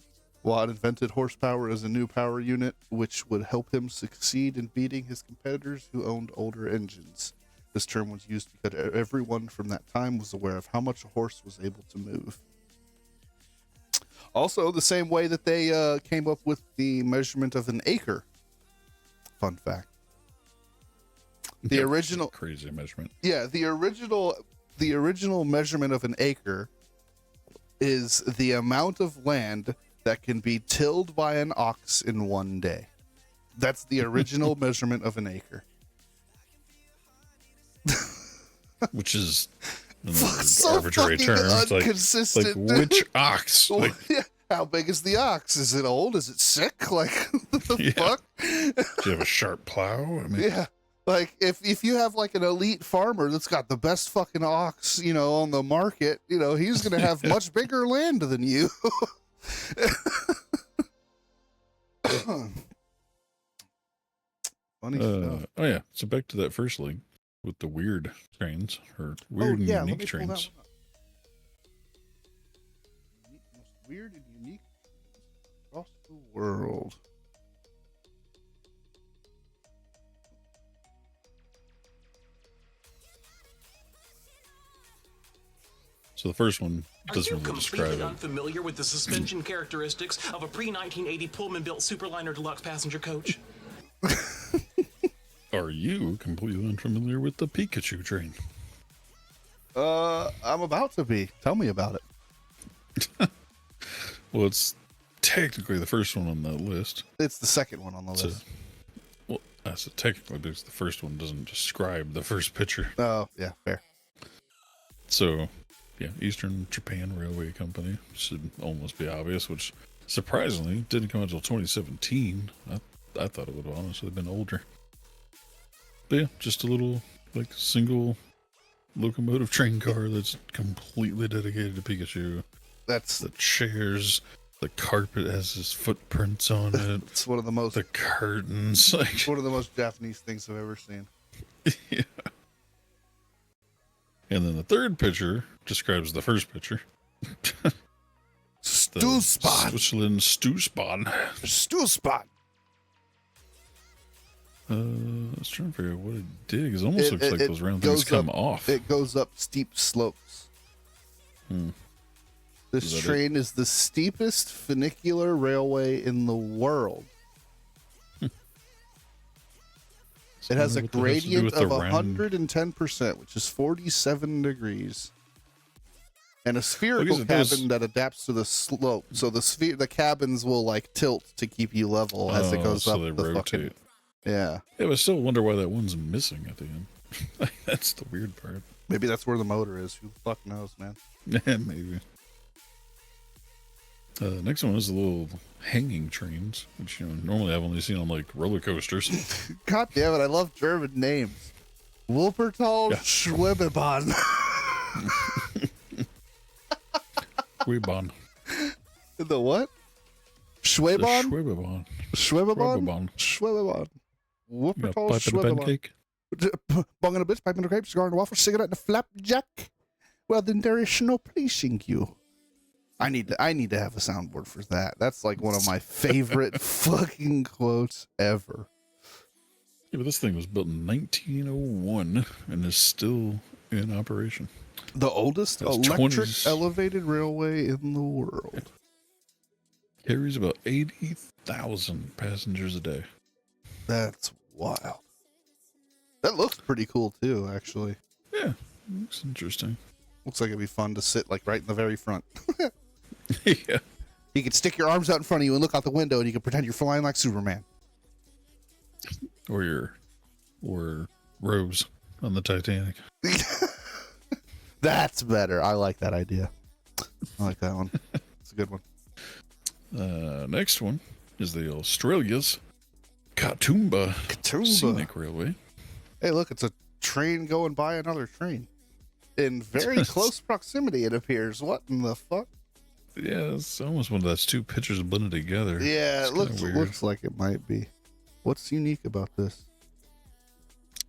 Speaker 4: Watt invented horsepower as a new power unit, which would help him succeed in beating his competitors who owned older engines. This term was used because everyone from that time was aware of how much a horse was able to move. Also, the same way that they came up with the measurement of an acre. Fun fact. The
Speaker 3: Yeah,
Speaker 4: original
Speaker 3: crazy measurement.
Speaker 4: Yeah, the original measurement of an acre is the amount of land that can be tilled by an ox in one day. That's the original measurement of an acre.
Speaker 3: Which is an
Speaker 4: So
Speaker 3: arbitrary
Speaker 4: fucking
Speaker 3: term. It's
Speaker 4: inconsistent.
Speaker 3: like which ox? Like,
Speaker 4: Yeah, How big is the ox? Is it old? Is it sick? Like, what the
Speaker 3: Yeah.
Speaker 4: fuck?
Speaker 3: Do you have a sharp plow? I mean,
Speaker 4: Yeah. Like, if you have like an elite farmer that's got the best fucking ox, you know, on the market, you know, he's going to have much bigger land than you. Funny stuff.
Speaker 3: oh yeah. So back to that first link with the weird trains or weird and
Speaker 4: let
Speaker 3: unique
Speaker 4: me pull that
Speaker 3: trains.
Speaker 4: one up. Most weird and unique across the world.
Speaker 3: So the first one
Speaker 6: Are
Speaker 3: doesn't
Speaker 6: you
Speaker 3: really
Speaker 6: completely
Speaker 3: describe it.
Speaker 6: unfamiliar with the suspension characteristics of a pre-1980 Pullman-built Superliner deluxe passenger coach?
Speaker 3: Are you completely unfamiliar with the Pikachu train?
Speaker 4: I'm about to be. Tell me about it.
Speaker 3: Well, it's technically the first one on that list.
Speaker 4: It's the second one on the
Speaker 3: So,
Speaker 4: list.
Speaker 3: well, I said technically because the first one doesn't describe the first picture.
Speaker 4: Oh, yeah, fair.
Speaker 3: So, yeah, Eastern Japan Railway Company should almost be obvious, which surprisingly didn't come until 2017. I thought it would have honestly been older. But yeah, just a little like single locomotive train car that's completely dedicated to Pikachu.
Speaker 4: That's
Speaker 3: The chairs, the carpet has his footprints on it,
Speaker 4: it's one of the most
Speaker 3: the curtains, like
Speaker 4: one of the most Japanese things I've ever seen.
Speaker 3: yeah. And then the third picture describes the first picture. The
Speaker 4: Stew spot.
Speaker 3: Switzerland stew spawn.
Speaker 4: Stew spot.
Speaker 3: I was trying to figure out what it did. It almost looks like those round things come off.
Speaker 4: It goes up steep slopes. This
Speaker 3: Is that
Speaker 4: train is the steepest funicular railway in the world. It has a
Speaker 3: What that has to do
Speaker 4: gradient
Speaker 3: with the
Speaker 4: of
Speaker 3: round-
Speaker 4: 110%, which is 47 degrees. And a spherical
Speaker 3: Look, it does-
Speaker 4: cabin that adapts to the slope. So the cabins will like tilt to keep you level as it goes
Speaker 3: so
Speaker 4: up
Speaker 3: they
Speaker 4: the fucking.
Speaker 3: rotate.
Speaker 4: Yeah.
Speaker 3: Yeah, but I still wonder why that one's missing at the end. That's the weird part.
Speaker 4: Maybe that's where the motor is. Who the fuck knows, man?
Speaker 3: Yeah, maybe. Next one is the little hanging trains, which normally I've only seen on like roller coasters.
Speaker 4: God damn it, I love German names. Wuppertal
Speaker 3: Yeah.
Speaker 4: Schwebebahn.
Speaker 3: Schwebahn.
Speaker 4: The what?
Speaker 3: The
Speaker 4: Schwebahn?
Speaker 3: Schwebahn.
Speaker 4: Schwebebahn?
Speaker 3: Schwebebahn.
Speaker 4: Schwebebahn.
Speaker 3: You got
Speaker 4: Wuppertal
Speaker 3: pipe and a
Speaker 4: Schwebebahn.
Speaker 3: pancake.
Speaker 4: Bong and a bitch, pipe and a grape, cigar and a waffle, cigarette and a flapjack. Well, then there is no pleasing you. I need to have a soundboard for that. That's like one of my favorite fucking quotes ever.
Speaker 3: Yeah, but this thing was built in 1901 and is still in operation.
Speaker 4: The oldest
Speaker 3: That's
Speaker 4: electric
Speaker 3: 20s.
Speaker 4: elevated railway in the world.
Speaker 3: Carries about 80,000 passengers a day.
Speaker 4: That's wild. That looks pretty cool too, actually.
Speaker 3: Yeah, looks interesting.
Speaker 4: Looks like it'd be fun to sit like right in the very front.
Speaker 3: Yeah.
Speaker 4: You could stick your arms out in front of you and look out the window, and you could pretend you're flying like Superman.
Speaker 3: Or Rose on the Titanic.
Speaker 4: That's better. I like that idea. I like that one. It's a good one.
Speaker 3: Next one is the Australia's Katoomba Scenic Railway.
Speaker 4: Hey, look, it's a train going by another train. In very close proximity, it appears. What in the fuck?
Speaker 3: Yeah, it's almost one of those two pictures blended together.
Speaker 4: Yeah,
Speaker 3: It's
Speaker 4: it
Speaker 3: kinda weird.
Speaker 4: looks like it might be. What's unique about this?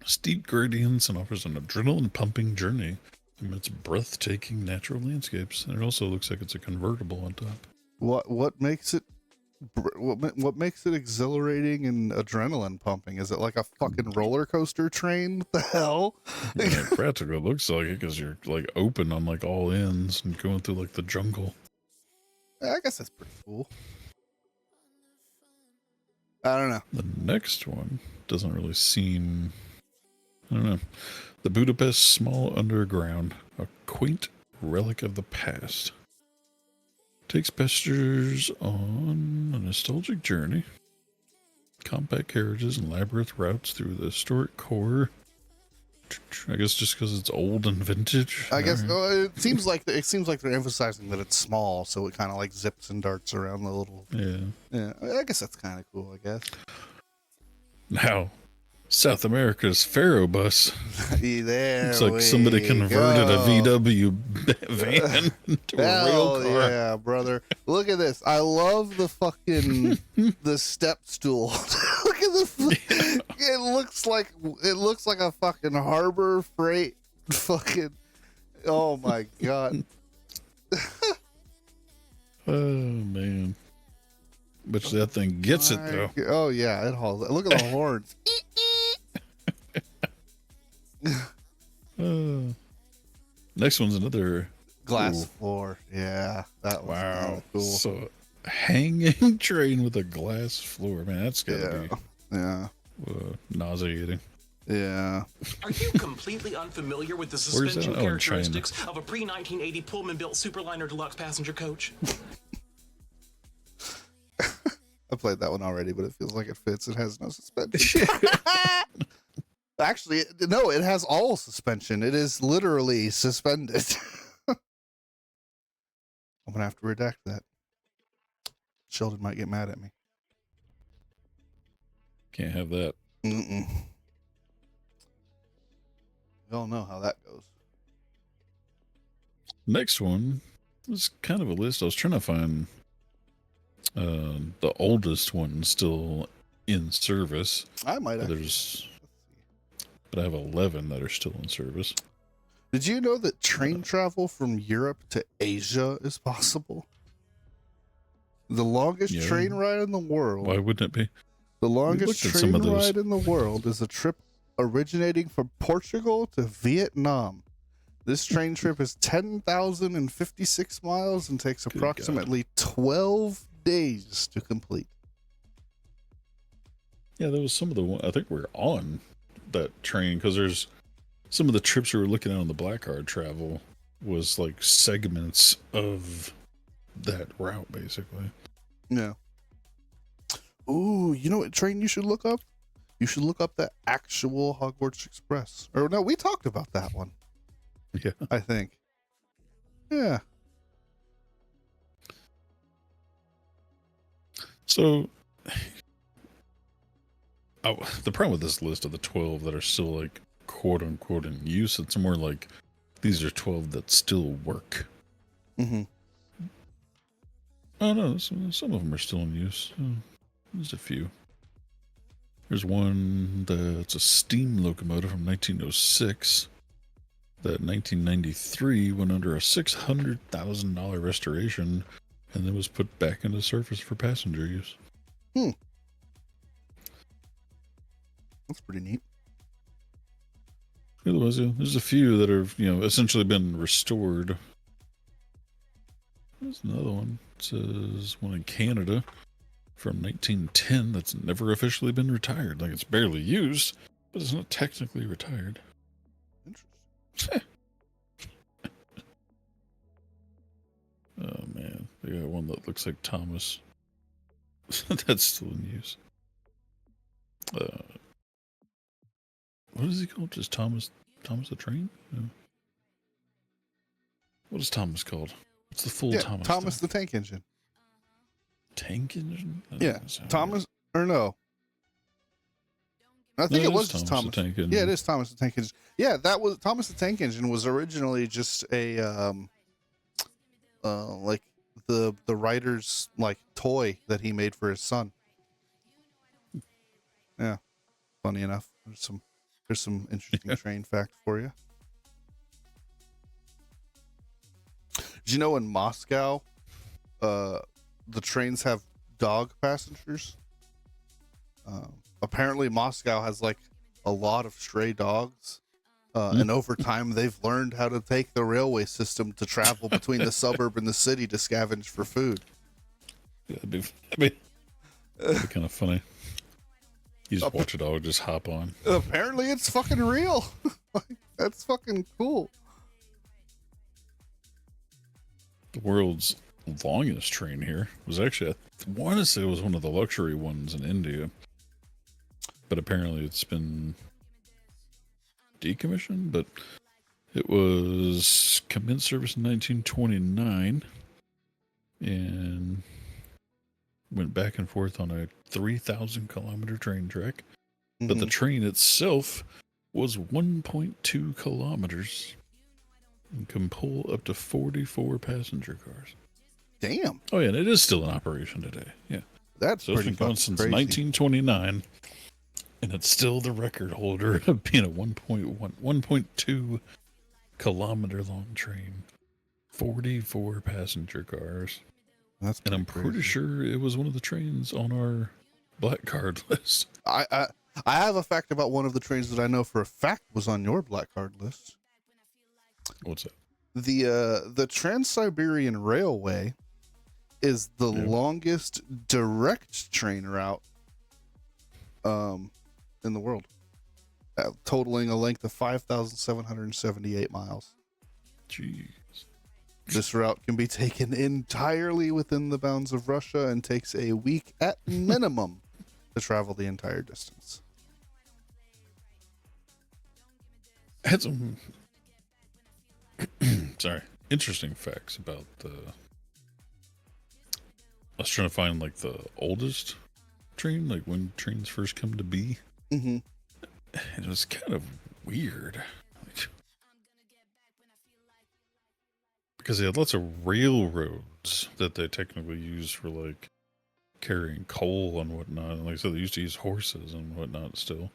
Speaker 3: Steep gradients and offers an adrenaline pumping journey amidst breathtaking natural landscapes. And it also looks like it's a convertible on top.
Speaker 4: What makes it what makes it exhilarating and adrenaline pumping? Is it like a fucking roller coaster train? What the hell?
Speaker 3: Yeah, practically it looks like it because you're like open on like all ends and going through like the jungle.
Speaker 4: I guess that's pretty cool. I don't know.
Speaker 3: The next one doesn't really seem. I don't know. The Budapest Small Underground, a quaint relic of the past. Takes passengers on a nostalgic journey. Compact carriages and labyrinth routes through the historic core I guess just because it's old and vintage.
Speaker 4: I guess
Speaker 3: Alright.
Speaker 4: it seems like they're emphasizing that it's small, so it kind of like zips and darts around the little.
Speaker 3: Yeah.
Speaker 4: Yeah, I guess that's kind of cool. I guess.
Speaker 3: Now, South America's Faro bus.
Speaker 4: There
Speaker 3: It's like somebody converted a VW van into a rail
Speaker 4: Hell
Speaker 3: car.
Speaker 4: yeah, brother! Look at this. I love the fucking the step stool. Look at the. It looks like a fucking Harbor Freight. Fucking. Oh my god.
Speaker 3: Oh man. But that thing gets it though.
Speaker 4: Oh yeah, it hauls. Look at the horns.
Speaker 3: Next one's another
Speaker 4: Glass
Speaker 3: Ooh.
Speaker 4: floor. Yeah, that was
Speaker 3: Wow.
Speaker 4: cool.
Speaker 3: So hanging train with a glass floor, man. That's gotta
Speaker 4: Yeah.
Speaker 3: be nauseating.
Speaker 4: Yeah.
Speaker 6: Are you completely unfamiliar with the
Speaker 3: Where's that?
Speaker 6: suspension
Speaker 3: Oh, in China.
Speaker 6: characteristics of a pre-1980 Pullman-built Superliner deluxe passenger coach?
Speaker 4: I played that one already, but it feels like it fits. It has no suspension. Actually, no, it has all suspension. It is literally suspended. I'm gonna have to redact that. Sheldon might get mad at me.
Speaker 3: Can't have that.
Speaker 4: Mm-mm. We all know how that goes.
Speaker 3: Next one is kind of a list. I was trying to find the oldest one still in service.
Speaker 4: I might
Speaker 3: But
Speaker 4: actually.
Speaker 3: but I have 11 that are still in service.
Speaker 4: Did you know that train travel from Europe to Asia is possible? The longest
Speaker 3: Yeah.
Speaker 4: train ride in the world.
Speaker 3: Why wouldn't it be?
Speaker 4: The longest
Speaker 3: looked at some
Speaker 4: train
Speaker 3: of those.
Speaker 4: ride in the world is a trip originating from Portugal to Vietnam. This train trip is 10,056 miles and takes
Speaker 3: Good
Speaker 4: approximately 12 days to complete.
Speaker 3: Yeah, there was some of the one. I think we're on that train because there's some of the trips we were looking at on the Black Card travel was like segments of that route, basically.
Speaker 4: Yeah. Ooh, you know what train you should look up? You should look up the actual Hogwarts Express. Or no, we talked about that one,
Speaker 3: Yeah.
Speaker 4: I think. Yeah.
Speaker 3: So, the problem with this list of the 12 that are still like quote unquote in use, it's more like these are 12 that still work.
Speaker 4: Mm-hmm.
Speaker 3: Oh no, some of them are still in use. There's a few. There's one that's a steam locomotive from 1906 that in 1993 went under a $600,000 restoration and then was put back into service for passenger use.
Speaker 4: That's pretty neat.
Speaker 3: Otherwise, yeah, there's a few that have, essentially been restored. There's another one. It says one in Canada from 1910 that's never officially been retired. Like, it's barely used, but it's not technically retired.
Speaker 4: Interesting.
Speaker 3: Oh, man. They got one that looks like Thomas. That's still in use. What is he called? Just Thomas? Thomas the Train? No. What is Thomas called? What's the full Thomas?
Speaker 4: Thomas
Speaker 3: thing?
Speaker 4: the Tank Engine.
Speaker 3: Tank Engine? That
Speaker 4: Yeah,
Speaker 3: doesn't sound
Speaker 4: Thomas, or no. I
Speaker 3: right.
Speaker 4: think
Speaker 3: No,
Speaker 4: it was
Speaker 3: is
Speaker 4: just
Speaker 3: Thomas
Speaker 4: Thomas.
Speaker 3: the Tank Engine.
Speaker 4: Yeah, it is Thomas the Tank Engine. Yeah, that was Thomas the Tank Engine was originally just a like the writer's like toy that he made for his son. Yeah, funny enough. There's some interesting train fact for you. Did you know in Moscow, the trains have dog passengers? Apparently Moscow has like a lot of stray dogs. And over time, they've learned how to take the railway system to travel between the suburb and the city to scavenge for food.
Speaker 3: Yeah, that'd be kind of funny. You just watch a dog just hop on.
Speaker 4: Apparently, it's fucking real. That's fucking cool.
Speaker 3: The world's longest train here was actually, I want to say it was one of the luxury ones in India. But apparently it's been decommissioned, but it was commenced service in 1929 and went back and forth on a 3,000 kilometer train track. But the train itself was 1.2 kilometers and can pull up to 44 passenger cars.
Speaker 4: Damn.
Speaker 3: Oh, yeah, and it is still in operation today. Yeah.
Speaker 4: That's
Speaker 3: So it's
Speaker 4: pretty
Speaker 3: been going
Speaker 4: fucking
Speaker 3: since
Speaker 4: crazy.
Speaker 3: 1929, and it's still the record holder of being a 1.2 kilometer long train. 44 passenger cars.
Speaker 4: That's
Speaker 3: And I'm
Speaker 4: pretty
Speaker 3: pretty sure it was one of the trains on our black card list.
Speaker 4: I have a fact about one of the trains that I know for a fact was on your black card list.
Speaker 3: What's that?
Speaker 4: The Trans-Siberian Railway is the longest direct train route in the world, totaling a length of 5,778 miles.
Speaker 3: Jeez.
Speaker 4: This route can be taken entirely within the bounds of Russia and takes a week at minimum to travel the entire distance.
Speaker 3: I had some interesting facts about the. I was trying to find like the oldest train, like when trains first come to be.
Speaker 4: Mm-hmm.
Speaker 3: And it was kind of weird. Because they had lots of railroads that they technically used for like carrying coal and whatnot. And like I said, they used to use horses and whatnot still.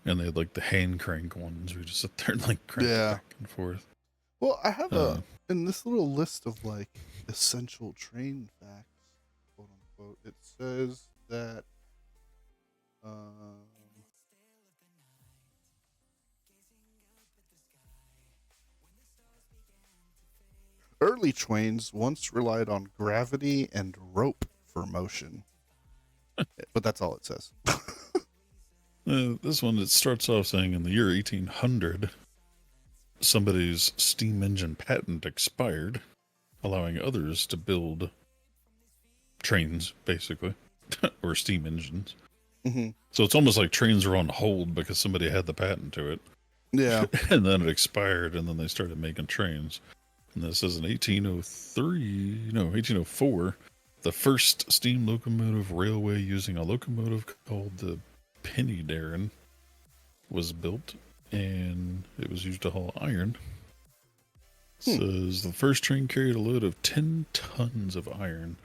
Speaker 3: And they had like the hand crank ones where you just sit there and like crank it back and forth.
Speaker 4: Well, I have in this little list of like essential train facts, quote unquote, it says that early trains once relied on gravity and rope for motion. But that's all it says.
Speaker 3: This one, it starts off saying in the year 1800, somebody's steam engine patent expired, allowing others to build trains, basically, or steam engines.
Speaker 4: Mm-hmm.
Speaker 3: So it's almost like trains were on hold because somebody had the patent to it.
Speaker 4: Yeah.
Speaker 3: And then it expired, and then they started making trains. And this is in 1804, the first steam locomotive railway using a locomotive called the Penny Darren was built, and it was used to haul iron. Says the first train carried a load of 10 tons of iron,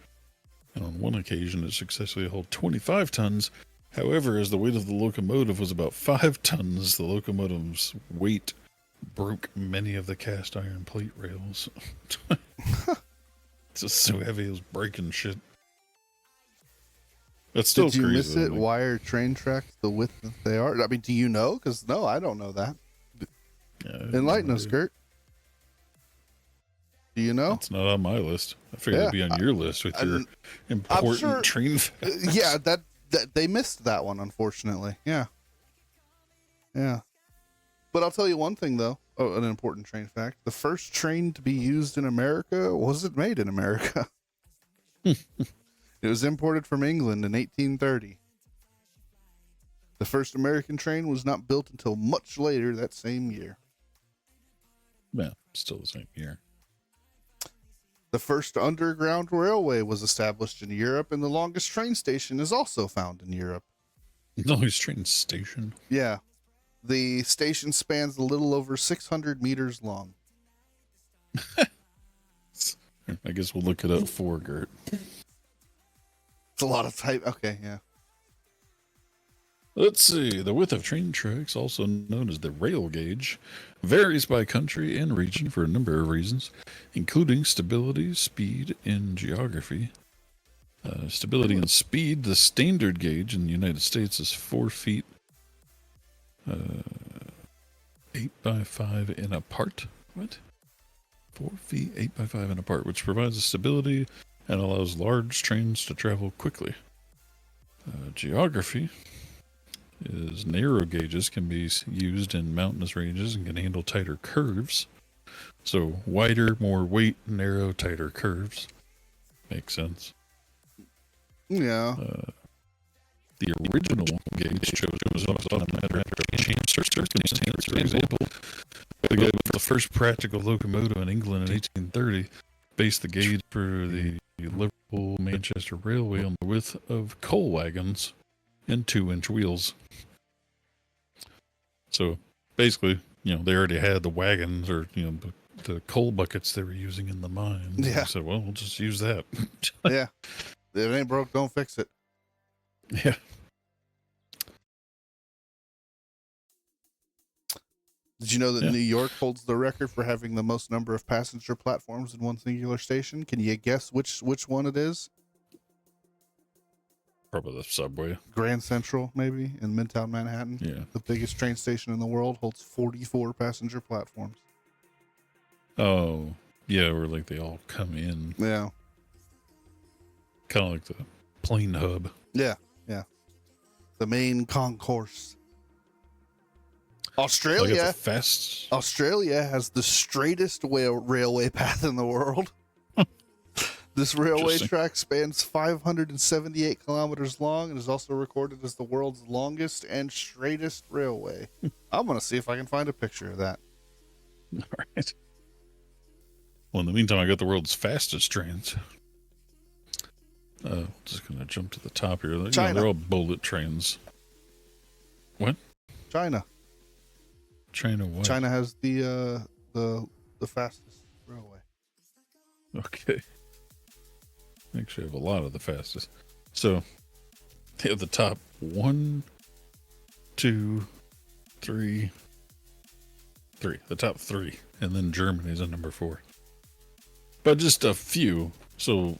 Speaker 3: and on one occasion it successfully hauled 25 tons. However, as the weight of the locomotive was about 5 tons, the locomotive's weight broke many of the cast iron plate rails. It's just so heavy it was breaking shit. That's still
Speaker 4: crazy. Did you
Speaker 3: crazy,
Speaker 4: miss
Speaker 3: though,
Speaker 4: it?
Speaker 3: like,
Speaker 4: Why are train tracks the width that they are? I mean, do you know? Because no, I don't know that. Enlighten us, Kurt. Do you know?
Speaker 3: It's not on my list. I figured it'd be on your list with your important train facts.
Speaker 4: Yeah, that they missed that one, unfortunately. Yeah. But I'll tell you one thing, though. Oh, an important train fact. The first train to be used in America wasn't made in America. It was imported from England in 1830. The first American train was not built until much later that same year.
Speaker 3: Yeah, still the same year.
Speaker 4: The first underground railway was established in Europe, and the longest train station is also found in Europe.
Speaker 3: Longest train station?
Speaker 4: Yeah. The station spans a little over 600 meters long.
Speaker 3: I guess we'll look it up for Gert.
Speaker 4: It's a lot of type. Okay, yeah.
Speaker 3: Let's see. The width of train tracks, also known as the rail gauge, varies by country and region for a number of reasons, including stability, speed, and geography. Stability and speed, the standard gauge in the United States is 4 feet, 8 by 5 and apart. What? 4 feet, 8 by 5 and apart, which provides stability and allows large trains to travel quickly. Geography is narrow gauges can be used in mountainous ranges and can handle tighter curves. So wider, more weight, narrow, tighter curves. Makes sense.
Speaker 4: Yeah.
Speaker 3: The original gauge shows up on a matter of chance circumstance. For example, the guy with the first practical locomotive in England in 1830 based the gauge for the Liverpool-Manchester Railway on the width of coal wagons and 2-inch wheels. So basically, they already had the wagons or, the coal buckets they were using in the mines.
Speaker 4: Yeah.
Speaker 3: They said, well, we'll just use that.
Speaker 4: Yeah. If it ain't broke, don't fix it.
Speaker 3: Yeah.
Speaker 4: Did you know that
Speaker 3: Yeah.
Speaker 4: New York holds the record for having the most number of passenger platforms in one singular station? Can you guess which one it is?
Speaker 3: Probably the subway.
Speaker 4: Grand Central, maybe, in Midtown Manhattan.
Speaker 3: Yeah.
Speaker 4: The biggest train station in the world holds 44 passenger platforms.
Speaker 3: Oh, yeah, where like they all come in.
Speaker 4: Yeah.
Speaker 3: Kind of like the plane hub.
Speaker 4: Yeah. Yeah. The main concourse. Australia has the straightest railway path in the world. This railway track spans 578 kilometers long and is also recorded as the world's longest and straightest railway. I'm going to see if I can find a picture of that.
Speaker 3: All right. Well, in the meantime, I got the world's fastest trains. Just going to jump to the top here.
Speaker 4: China.
Speaker 3: They're all bullet trains. What?
Speaker 4: China.
Speaker 3: China what?
Speaker 4: China has the fastest railway.
Speaker 3: Okay. Actually, I have a lot of the fastest. So, they have the top 1, 2, 3. The top 3. And then Germany's at number 4. But just a few. So,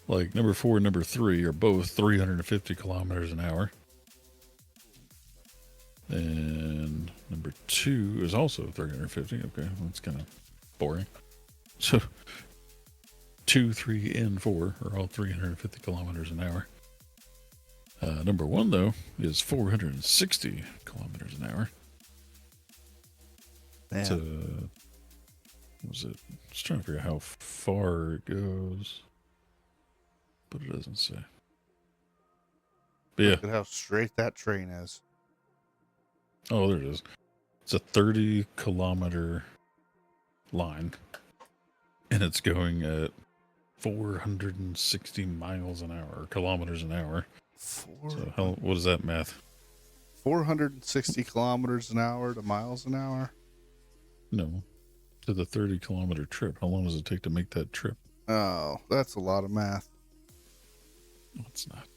Speaker 3: like number 4 and number 3 are both 350 kilometers an hour. And number 2 is also 350. Okay, that's kind of boring. So, 2, 3, and 4 are all 350 kilometers an hour. Number 1, though, is 460 kilometers an hour.
Speaker 4: Man.
Speaker 3: So, what was it? Just trying to figure out how far it goes. But it doesn't say. But yeah.
Speaker 4: Look at how straight that train is.
Speaker 3: Oh, there it is. It's a 30-kilometer line. And it's going at 460 miles an hour, or kilometers an hour. So what is that math?
Speaker 4: 460 kilometers an hour to miles an hour?
Speaker 3: No. To the 30-kilometer trip. How long does it take to make that trip?
Speaker 4: Oh, that's a lot of math.
Speaker 3: No, it's not.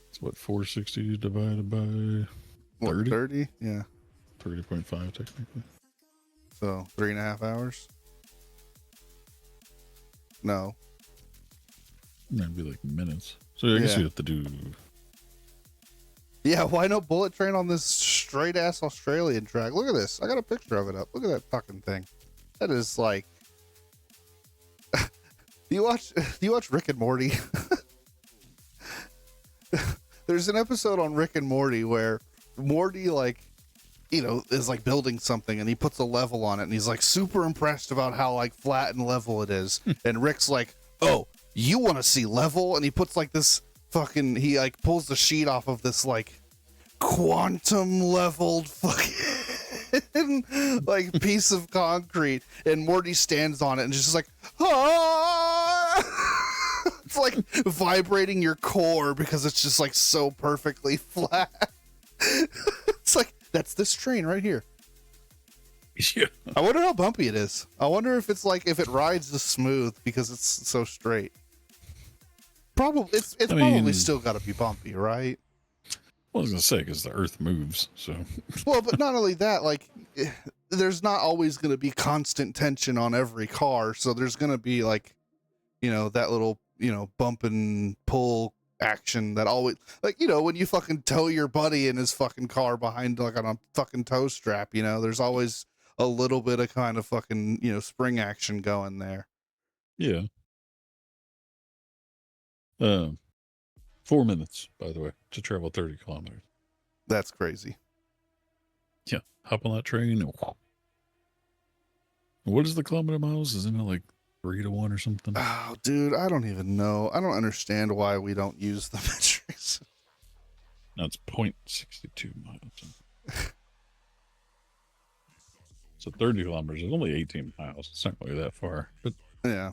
Speaker 3: It's what, 460 divided by 30?
Speaker 4: 30? Yeah.
Speaker 3: 30.5 technically.
Speaker 4: So 3.5 hours? No.
Speaker 3: That'd be like minutes. So I guess you have to do...
Speaker 4: Yeah, why no bullet train on this straight ass Australian track? Look at this. I got a picture of it up. Look at that fucking thing. That is like... Do you watch Rick and Morty? There's an episode on Rick and Morty where Morty is like building something and he puts a level on it and he's like super impressed about how like flat and level it is. And Rick's like, "Oh, you want to see level?" And he puts like this he like pulls the sheet off of this like quantum leveled fucking like piece of concrete, and Morty stands on it and just like, ah! It's like vibrating your core because it's just like so perfectly flat. It's like, that's this train right here.
Speaker 3: Yeah.
Speaker 4: I wonder how bumpy it is. I wonder if it's like, if it rides this smooth because it's so straight. Probably it's probably still got to be bumpy, right?
Speaker 3: Well, I was gonna say because the Earth moves, so.
Speaker 4: Well, but not only that, like, there's not always going to be constant tension on every car, so there's going to be like, that little, bump and pull action that always, like, when you fucking tow your buddy in his fucking car behind like on a fucking tow strap, there's always a little bit of kind of fucking spring action going there.
Speaker 3: Yeah. 4 minutes, by the way, to travel 30 kilometers.
Speaker 4: That's crazy.
Speaker 3: Yeah. Hop on that train. What is the kilometer miles? Isn't it like 3-1 or something.
Speaker 4: Oh, dude, I don't even know. I don't understand why we don't use the metrics.
Speaker 3: No, it's 0.62 miles. So 30 kilometers is only 18 miles. It's not really that far, but
Speaker 4: Yeah.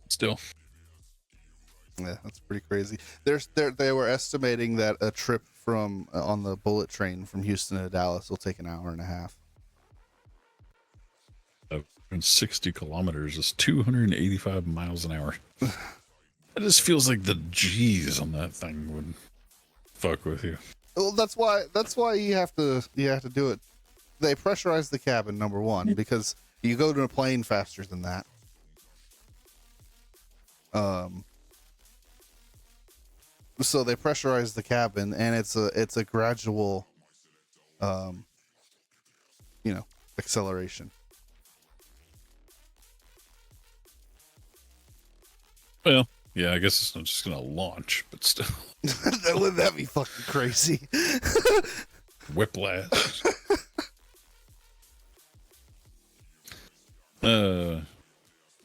Speaker 3: still.
Speaker 4: Yeah, that's pretty crazy. They were estimating that a trip from on the bullet train from Houston to Dallas will take an hour and a half.
Speaker 3: 60 kilometers is 285 miles an hour. It just feels like the G's on that thing would fuck with you.
Speaker 4: Well, that's why you have to do it. They pressurize the cabin, number one, because you go to a plane faster than that. So they pressurize the cabin, and it's a gradual, acceleration.
Speaker 3: Well, yeah, I guess it's not just gonna launch, but still.
Speaker 4: Wouldn't that be fucking crazy?
Speaker 3: Whiplash. But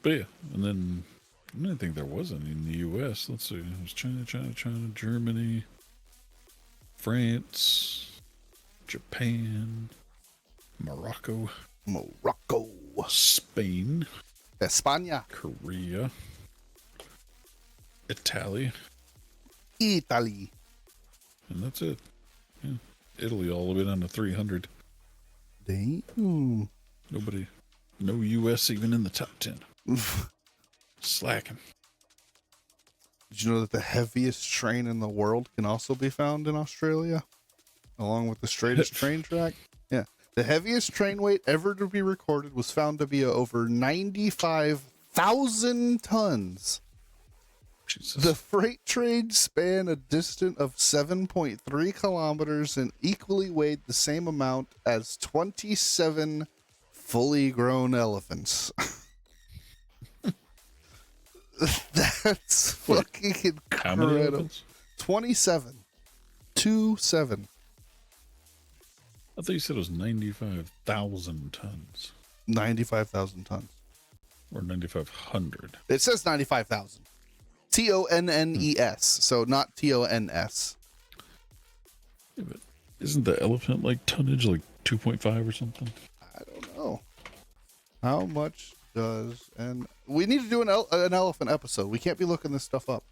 Speaker 3: yeah, and then I didn't think there was any in the U.S. Let's see, it was China, Germany, France, Japan, Morocco, Spain,
Speaker 4: España,
Speaker 3: Korea, Italy,
Speaker 4: and
Speaker 3: that's it. Yeah. Italy all the way down to 300.
Speaker 4: Damn.
Speaker 3: No U.S. even in the top 10. Slacking.
Speaker 4: Did you know that the heaviest train in the world can also be found in Australia, along with the straightest train track? Yeah, the heaviest train weight ever to be recorded was found to be over 95,000 tons.
Speaker 3: Jesus.
Speaker 4: The freight train span a distance of 7.3 kilometers and equally weighed the same amount as 27 fully grown elephants. That's fucking
Speaker 3: How many
Speaker 4: incredible.
Speaker 3: elephants?
Speaker 4: 27. 27.
Speaker 3: I thought you said it was 95,000 tons.
Speaker 4: 95,000 tons.
Speaker 3: Or 9,500.
Speaker 4: It says 95,000. TONNES. So not TONS.
Speaker 3: Yeah, but isn't the elephant like tonnage like 2.5 or something?
Speaker 4: I don't know. How much does we need to do an elephant episode. We can't be looking this stuff up.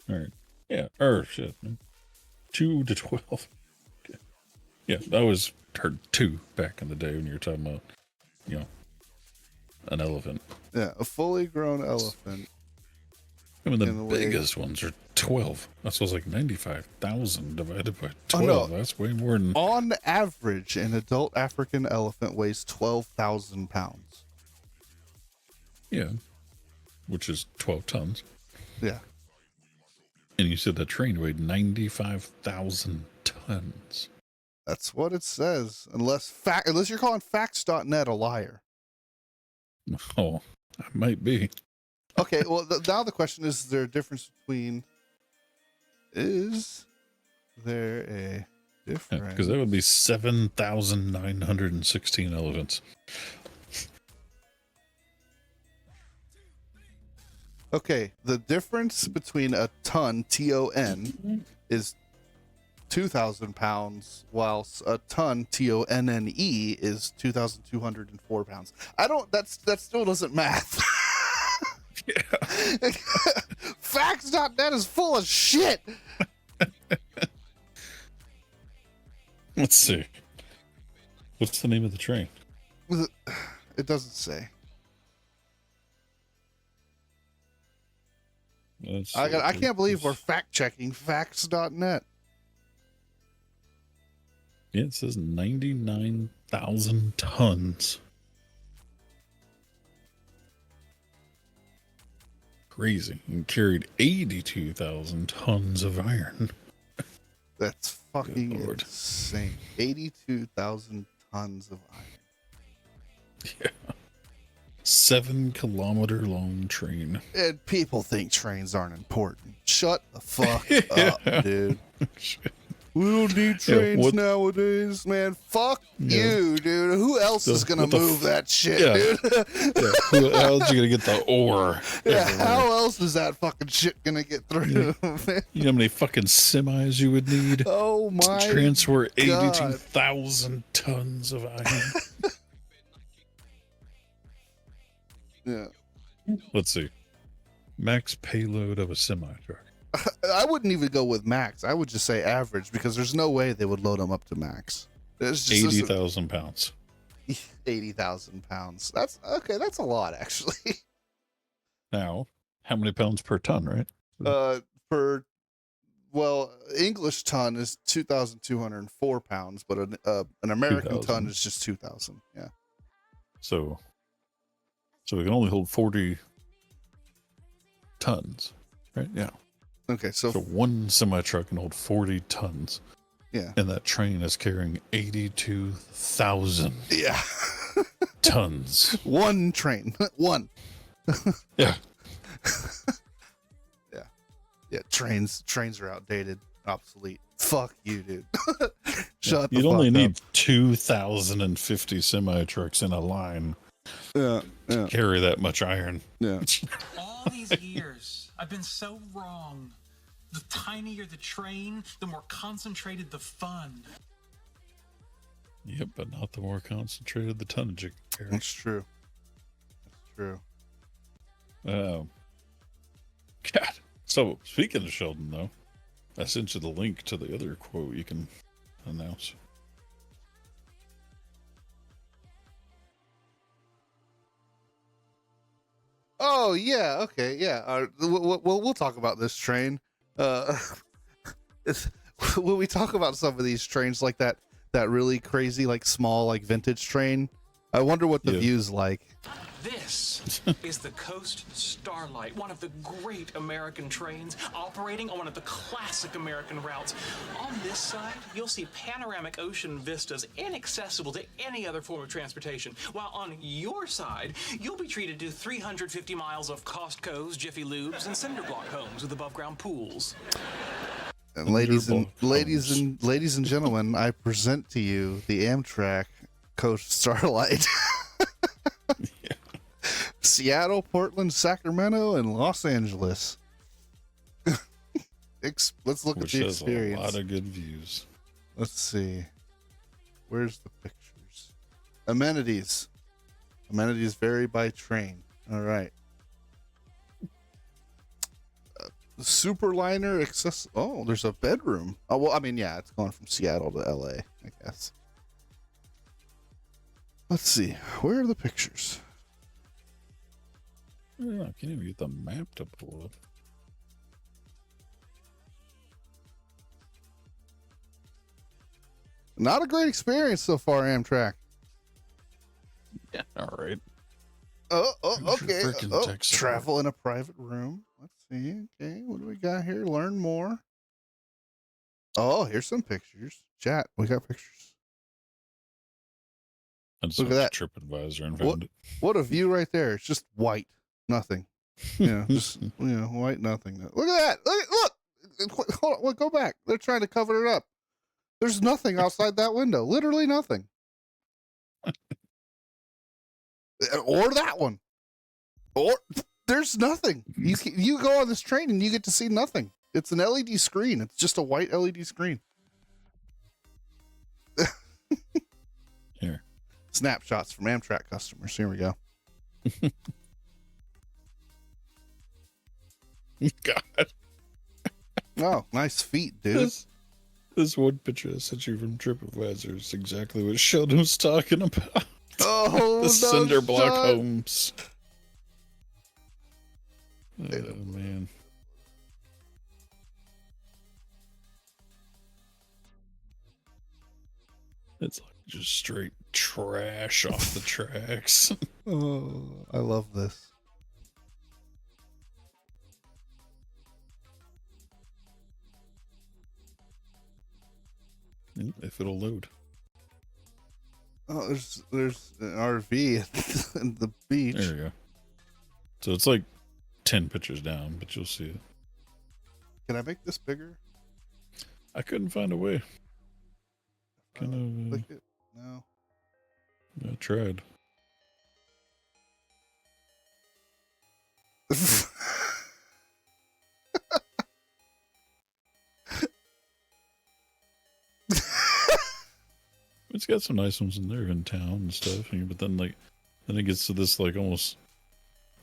Speaker 3: All right. Yeah. Or shit, man. 2 to 12. Okay. Yeah, I always heard 2 back in the day when you were talking about, an elephant.
Speaker 4: Yeah, a fully grown elephant.
Speaker 3: I mean, the biggest ones are 12. That's what's like 95,000 divided by 12.
Speaker 4: Oh, no.
Speaker 3: That's way more than.
Speaker 4: On average, an adult African elephant weighs 12,000 pounds.
Speaker 3: Yeah. Which is 12 tons.
Speaker 4: Yeah.
Speaker 3: And you said that train weighed 95,000 tons.
Speaker 4: That's what it says. Unless you're calling facts.net a liar.
Speaker 3: Oh, I might be.
Speaker 4: Okay, well, now the question is there a difference between... Is there a difference?
Speaker 3: Because that would be 7,916 elephants.
Speaker 4: Okay, the difference between a ton, T-O-N, is 2,000 pounds, whilst a ton, T-O-N-N-E, is 2,204 pounds. That still doesn't math.
Speaker 3: Yeah.
Speaker 4: Facts.net is full of shit.
Speaker 3: Let's see. What's the name of the train?
Speaker 4: It doesn't say. I can't believe we're fact checking facts.net.
Speaker 3: Yeah, it says 99,000 tons. Crazy. And carried 82,000 tons of iron.
Speaker 4: That's fucking
Speaker 3: Good Lord.
Speaker 4: insane. 82,000 tons of iron.
Speaker 3: Yeah. 7-kilometer long train.
Speaker 4: And people think trains aren't important. Shut the fuck up, dude. We don't need trains nowadays, man. Fuck you, dude. Who else is gonna move that shit, dude?
Speaker 3: Who else you gonna get the ore?
Speaker 4: How else is that fucking shit gonna get through, man?
Speaker 3: You know how many fucking semis you would need
Speaker 4: Oh my
Speaker 3: to transfer
Speaker 4: God.
Speaker 3: 82,000 tons of iron?
Speaker 4: Yeah.
Speaker 3: Let's see. Max payload of a semi truck.
Speaker 4: I wouldn't even go with max. I would just say average because there's no way they would load them up to max. It's just
Speaker 3: 80,000 pounds.
Speaker 4: 80,000 pounds. That's okay. That's a lot, actually.
Speaker 3: Now, how many pounds per ton, right?
Speaker 4: English ton is 2,204 pounds, but an American
Speaker 3: 2,000.
Speaker 4: ton is just 2,000. Yeah.
Speaker 3: So we can only hold 40 tons, right? Yeah.
Speaker 4: Okay, so
Speaker 3: one semi truck can hold 40 tons.
Speaker 4: Yeah.
Speaker 3: And that train is carrying 82,000 tons.
Speaker 4: One train. One.
Speaker 3: Yeah.
Speaker 4: Yeah. Trains are outdated, obsolete. Fuck you, dude. Shut the
Speaker 3: You'd
Speaker 4: fuck
Speaker 3: only
Speaker 4: up.
Speaker 3: need 2,050 semi trucks in a line
Speaker 4: Yeah.
Speaker 3: to carry that much iron.
Speaker 4: Yeah.
Speaker 6: All these years, I've been so wrong. The tinier the train, the more concentrated the fun.
Speaker 3: Yep, but not the more concentrated the tonnage you can carry.
Speaker 4: That's true. That's true.
Speaker 3: God. So, speaking of Sheldon, though, I sent you the link to the other quote you can announce.
Speaker 4: Oh yeah, okay, yeah. We'll talk about this train. When we talk about some of these trains like that really crazy, like small, like vintage train, I wonder what the view's like.
Speaker 6: This is the Coast Starlight, one of the great American trains operating on one of the classic American routes. On this side, you'll see panoramic ocean vistas inaccessible to any other form of transportation, while on your side, you'll be treated to 350 miles of Costco's, Jiffy Lubes, and cinder block homes with above-ground pools.
Speaker 4: And ladies and gentlemen, I present to you the Amtrak Coast Starlight. Seattle, Portland, Sacramento, and Los Angeles. Let's look at the experience.
Speaker 3: A lot of good views.
Speaker 4: Let's see. Where's the pictures? Amenities. Amenities vary by train. All right. Superliner access. Oh, there's a bedroom. Oh, well, I mean, yeah, it's going from Seattle to LA, I guess. Let's see. Where are the pictures?
Speaker 3: I can't even get the map to pull up.
Speaker 4: Not a great experience so far, Amtrak.
Speaker 3: Yeah, all right.
Speaker 4: Okay. Travel in a private room. Let's see. Okay, what do we got here? Learn more. Oh, here's some pictures. Chat, we got pictures.
Speaker 3: I just
Speaker 4: Look at that
Speaker 3: TripAdvisor and found it.
Speaker 4: What a view right there. It's just white. Nothing. Just white nothing. Look at that. Look. Hold on. Go back. They're trying to cover it up. There's nothing outside that window. Literally nothing. Or that one. Or there's nothing. You go on this train and you get to see nothing. It's an LED screen. It's just a white LED screen.
Speaker 3: Here.
Speaker 4: Snapshots from Amtrak customers. Here we go.
Speaker 3: God.
Speaker 4: Oh, nice feet, dude.
Speaker 3: This one picture I sent you from TripAdvisor is exactly what Sheldon was talking about.
Speaker 4: Oh,
Speaker 3: the cinder block homes. Oh, man. It's like just straight trash off the tracks.
Speaker 4: Oh, I love this.
Speaker 3: If it'll load.
Speaker 4: Oh, there's an RV at the beach.
Speaker 3: There you go. So it's like 10 pictures down, but you'll see it.
Speaker 4: Can I make this bigger?
Speaker 3: I couldn't find a way. Kind
Speaker 4: Click it. No.
Speaker 3: of. I tried. It's got some nice ones in there in town and stuff, but then then it gets to this like almost.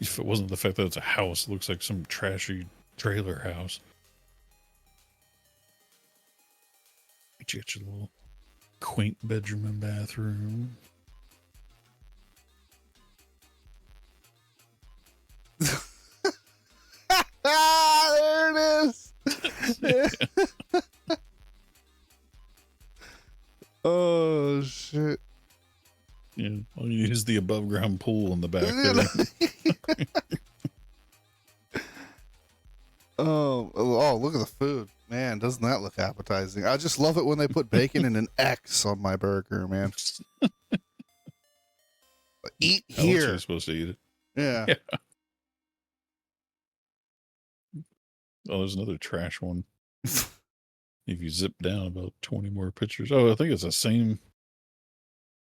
Speaker 3: If it wasn't the fact that it's a house, it looks like some trashy trailer house. But you got your little quaint bedroom and bathroom.
Speaker 4: There it is. Oh shit.
Speaker 3: Yeah, all you need is the above ground pool in the back there.
Speaker 4: Oh, look at the food. Man, doesn't that look appetizing? I just love it when they put bacon and an X on my burger, man. Eat
Speaker 3: How else are you
Speaker 4: here.
Speaker 3: supposed to eat it?
Speaker 4: Yeah.
Speaker 3: Oh, there's another trash one. If you zip down about 20 more pictures. Oh, I think it's the same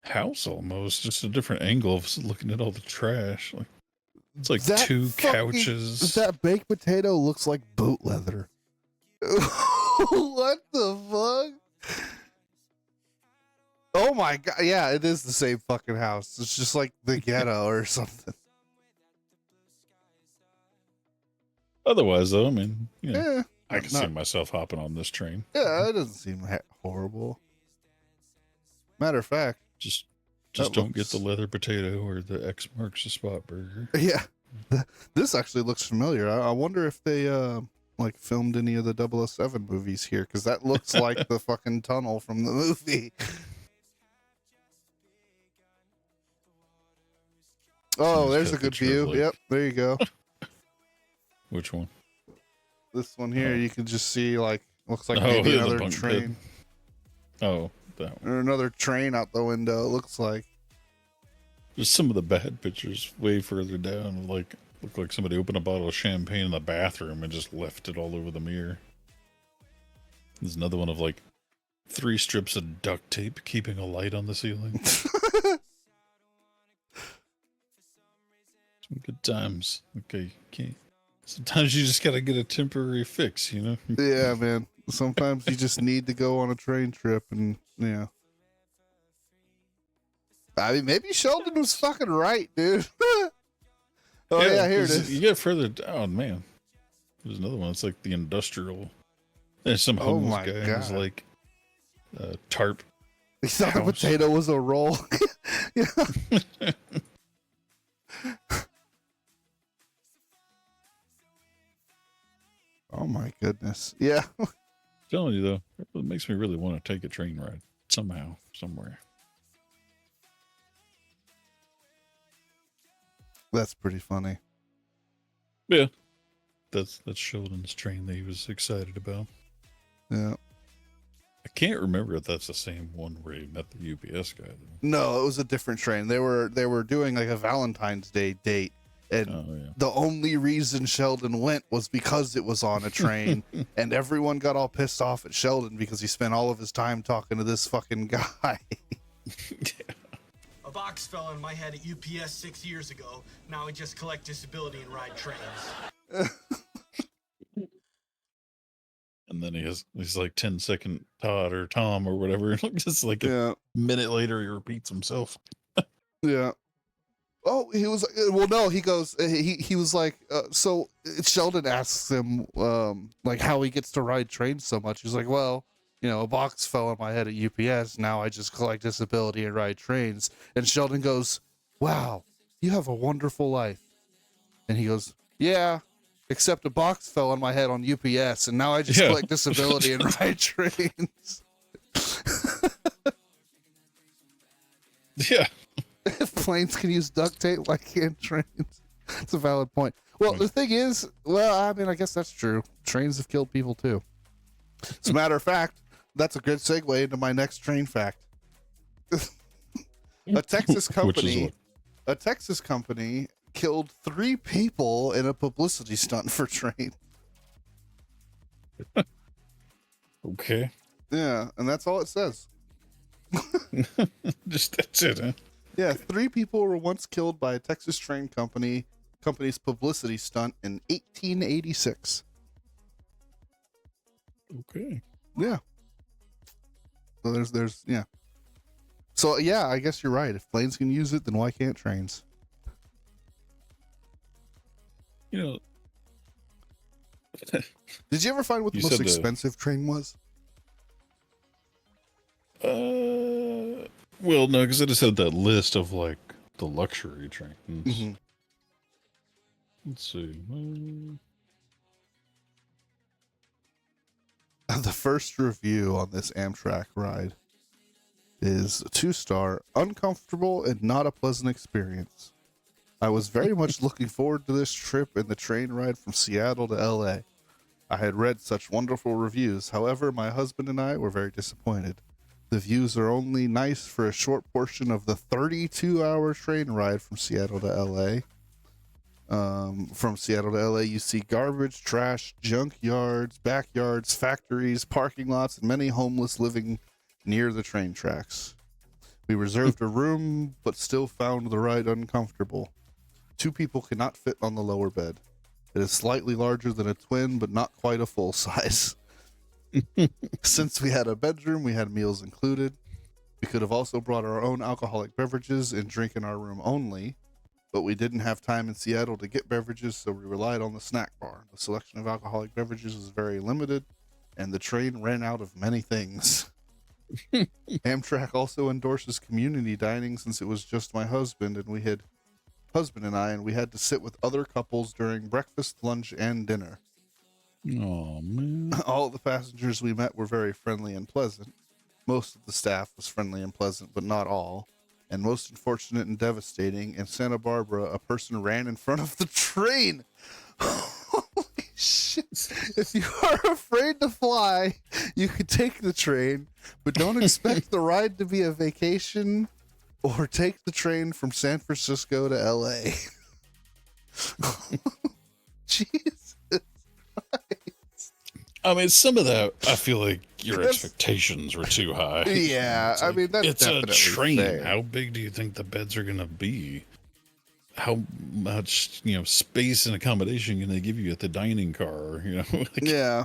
Speaker 3: house almost, just a different angle of looking at all the trash. Like, it's like
Speaker 4: That
Speaker 3: two
Speaker 4: fucking-
Speaker 3: couches.
Speaker 4: That baked potato looks like boot leather. What the fuck? Oh my god. Yeah, it is the same fucking house. It's just like the ghetto or something.
Speaker 3: Otherwise, though, I mean,
Speaker 4: Yeah.
Speaker 3: I can see myself hopping on this train.
Speaker 4: Yeah, it doesn't seem horrible. Matter of fact,
Speaker 3: Just
Speaker 4: That
Speaker 3: don't get
Speaker 4: looks-
Speaker 3: the leather potato or the X marks the spot burger.
Speaker 4: yeah, this actually looks familiar. I wonder if they like filmed any of the 007 movies here, because that looks like the fucking tunnel from the movie. Oh,
Speaker 3: Someone's
Speaker 4: there's
Speaker 3: got
Speaker 4: a good
Speaker 3: picture of,
Speaker 4: view.
Speaker 3: like-
Speaker 4: Yep, there you go.
Speaker 3: Which one?
Speaker 4: This one here,
Speaker 3: Oh.
Speaker 4: you can just see like looks like
Speaker 3: Oh,
Speaker 4: maybe
Speaker 3: yeah, the
Speaker 4: another
Speaker 3: bunk
Speaker 4: train
Speaker 3: bed. Oh, that one.
Speaker 4: or another train out the window. It looks like.
Speaker 3: Just some of the bad pictures way further down, like look like somebody opened a bottle of champagne in the bathroom and just left it all over the mirror. There's another one of like 3 strips of duct tape keeping a light on the ceiling. Some good times. Okay, can't. Sometimes you just gotta get a temporary fix, you know?
Speaker 4: Yeah, man. Sometimes you just need to go on a train trip, and yeah. I mean, maybe Sheldon was fucking right, dude. Oh yeah, here it
Speaker 3: 'cause
Speaker 4: is.
Speaker 3: You get further down, man. There's another one. It's like the industrial. There's some
Speaker 4: Oh
Speaker 3: homeless
Speaker 4: my
Speaker 3: guy who's
Speaker 4: God.
Speaker 3: like tarp.
Speaker 4: He thought the
Speaker 3: house.
Speaker 4: potato was a roll. Yeah. Oh my goodness. Yeah.
Speaker 3: Telling you though, it makes me really want to take a train ride somehow, somewhere.
Speaker 4: That's pretty funny.
Speaker 3: Yeah, that's Sheldon's train that he was excited about.
Speaker 4: Yeah.
Speaker 3: I can't remember if that's the same one where he met the UPS guy though.
Speaker 4: No, it was a different train. They were doing like a Valentine's Day date, and
Speaker 3: Oh yeah.
Speaker 4: the only reason Sheldon went was because it was on a train, and everyone got all pissed off at Sheldon because he spent all of his time talking to this fucking guy.
Speaker 5: A box fell on my head at UPS 6 years ago. Now I just collect disability and ride trains.
Speaker 3: And then he's like 10-second Todd or Tom or whatever. Just like a
Speaker 4: Yeah.
Speaker 3: minute later, he repeats himself.
Speaker 4: Yeah. Oh, he was well. No, he goes. He was like. So Sheldon asks him like how he gets to ride trains so much. He's like, well, a box fell on my head at UPS. Now I just collect disability and ride trains. And Sheldon goes, wow, you have a wonderful life. And he goes, yeah, except a box fell on my head on UPS, and now I just
Speaker 3: Yeah.
Speaker 4: collect disability and ride trains.
Speaker 3: Yeah.
Speaker 4: If planes can use duct tape, why can't trains? It's a valid point. Well, the thing is, I mean, I guess that's true. Trains have killed people too. As a matter of fact, that's a good segue into my next train fact. A Texas company killed 3 people in a publicity stunt for train.
Speaker 3: Okay.
Speaker 4: Yeah, and that's all it says.
Speaker 3: Just that's it, huh?
Speaker 4: Yeah, 3 people were once killed by a Texas train company's publicity stunt in 1886.
Speaker 3: Okay.
Speaker 4: Yeah. So yeah. So yeah, I guess you're right. If planes can use it, then why can't trains?
Speaker 3: You know,
Speaker 4: Did you ever find what the
Speaker 3: You
Speaker 4: most
Speaker 3: said the-
Speaker 4: expensive train was?
Speaker 3: well, no, because I just had that list of like the luxury trains.
Speaker 4: Mm-hmm.
Speaker 3: Let's see.
Speaker 4: The first review on this Amtrak ride is a 2-star, uncomfortable and not a pleasant experience. I was very much looking forward to this trip and the train ride from Seattle to LA. I had read such wonderful reviews. However, my husband and I were very disappointed. The views are only nice for a short portion of the 32-hour train ride from Seattle to LA. From Seattle to LA, you see garbage, trash, junk yards, backyards, factories, parking lots, and many homeless living near the train tracks. We reserved a room, but still found the ride uncomfortable. 2 people cannot fit on the lower bed. It is slightly larger than a twin, but not quite a full size. Since we had a bedroom, we had meals included. We could have also brought our own alcoholic beverages and drink in our room only, but we didn't have time in Seattle to get beverages, so we relied on the snack bar. The selection of alcoholic beverages was very limited, and the train ran out of many things. Amtrak also endorses community dining since it was just my husband and I, and we had to sit with other couples during breakfast, lunch, and dinner.
Speaker 3: Oh man.
Speaker 4: All the passengers we met were very friendly and pleasant. Most of the staff was friendly and pleasant, but not all. And most unfortunate and devastating, in Santa Barbara, a person ran in front of the train. Holy shit. If you are afraid to fly, you could take the train, but don't expect the ride to be a vacation or take the train from San Francisco to LA. Jesus.
Speaker 3: I mean, some of that, I feel like your
Speaker 4: That's-
Speaker 3: expectations were too high.
Speaker 4: Yeah,
Speaker 3: It's
Speaker 4: I
Speaker 3: like,
Speaker 4: mean, that's
Speaker 3: it's a
Speaker 4: definitely
Speaker 3: train.
Speaker 4: fair.
Speaker 3: How big do you think the beds are going to be? How much, space and accommodation can they give you at the dining car? Like,
Speaker 4: Yeah.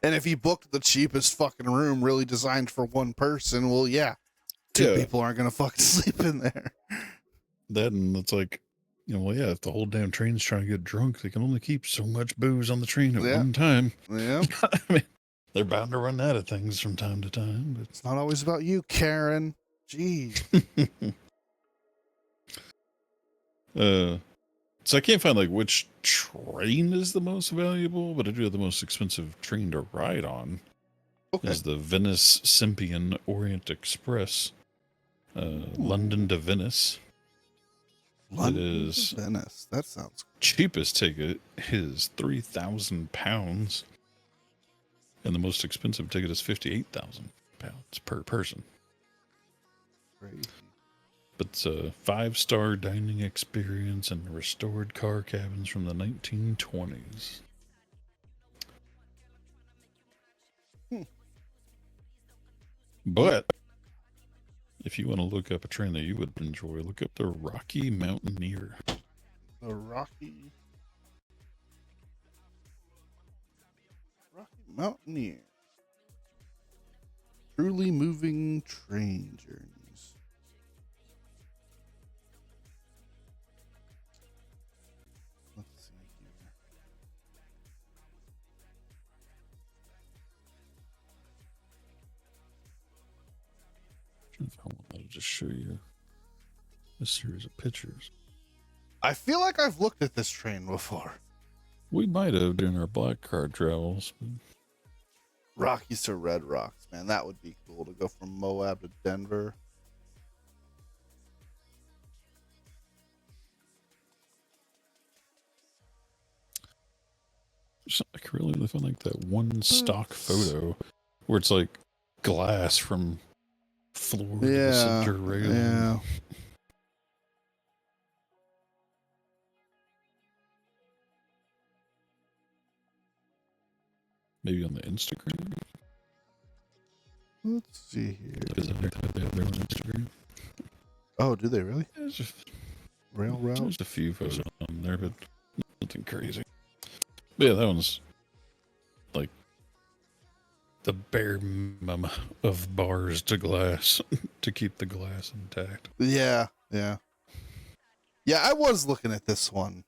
Speaker 4: And if you booked the cheapest fucking room really designed for one person, well, yeah, 2
Speaker 3: Yeah.
Speaker 4: people aren't going to fucking sleep in there.
Speaker 3: that, and it's like, well, yeah, if the whole damn train's trying to get drunk, they can only keep so much booze on the train at
Speaker 4: Yeah.
Speaker 3: one time.
Speaker 4: Yeah.
Speaker 3: I mean, they're bound to run out of things from time to time. But
Speaker 4: It's not always about you, Karen. Jeez.
Speaker 3: So I can't find like which train is the most valuable, but I do have the most expensive train to ride on.
Speaker 4: Okay.
Speaker 3: Is the Venice Sympian Orient Express, London to Venice.
Speaker 4: London
Speaker 3: is-
Speaker 4: to Venice. That sounds
Speaker 3: Cheapest ticket is £3,000, and the most expensive ticket is £58,000 per person.
Speaker 4: crazy.
Speaker 3: But it's a 5-star dining experience and restored car cabins from the 1920s. But if you want to look up a train that you would enjoy, look up the Rocky Mountaineer.
Speaker 4: The Rocky Mountaineer. Truly moving train journeys. Let's see here.
Speaker 3: If I want to just show you a series of pictures.
Speaker 4: I feel like I've looked at this train before.
Speaker 3: We might have during our black card travels. But
Speaker 4: Rockies to Red Rocks, man. That would be cool to go from Moab to Denver.
Speaker 3: I can really find like that one stock photo where it's like glass from floor to the
Speaker 4: Yeah,
Speaker 3: center railing.
Speaker 4: yeah.
Speaker 3: Maybe on the Instagram.
Speaker 4: Let's see here.
Speaker 3: Is it they have their own Instagram?
Speaker 4: Oh, do they really?
Speaker 3: Yeah, it's just,
Speaker 4: Rail route?
Speaker 3: there's a few photos on there, but nothing crazy. But yeah, that one's like the bare minimum of bars to glass to keep the glass intact.
Speaker 4: Yeah, yeah. Yeah, I was looking at this one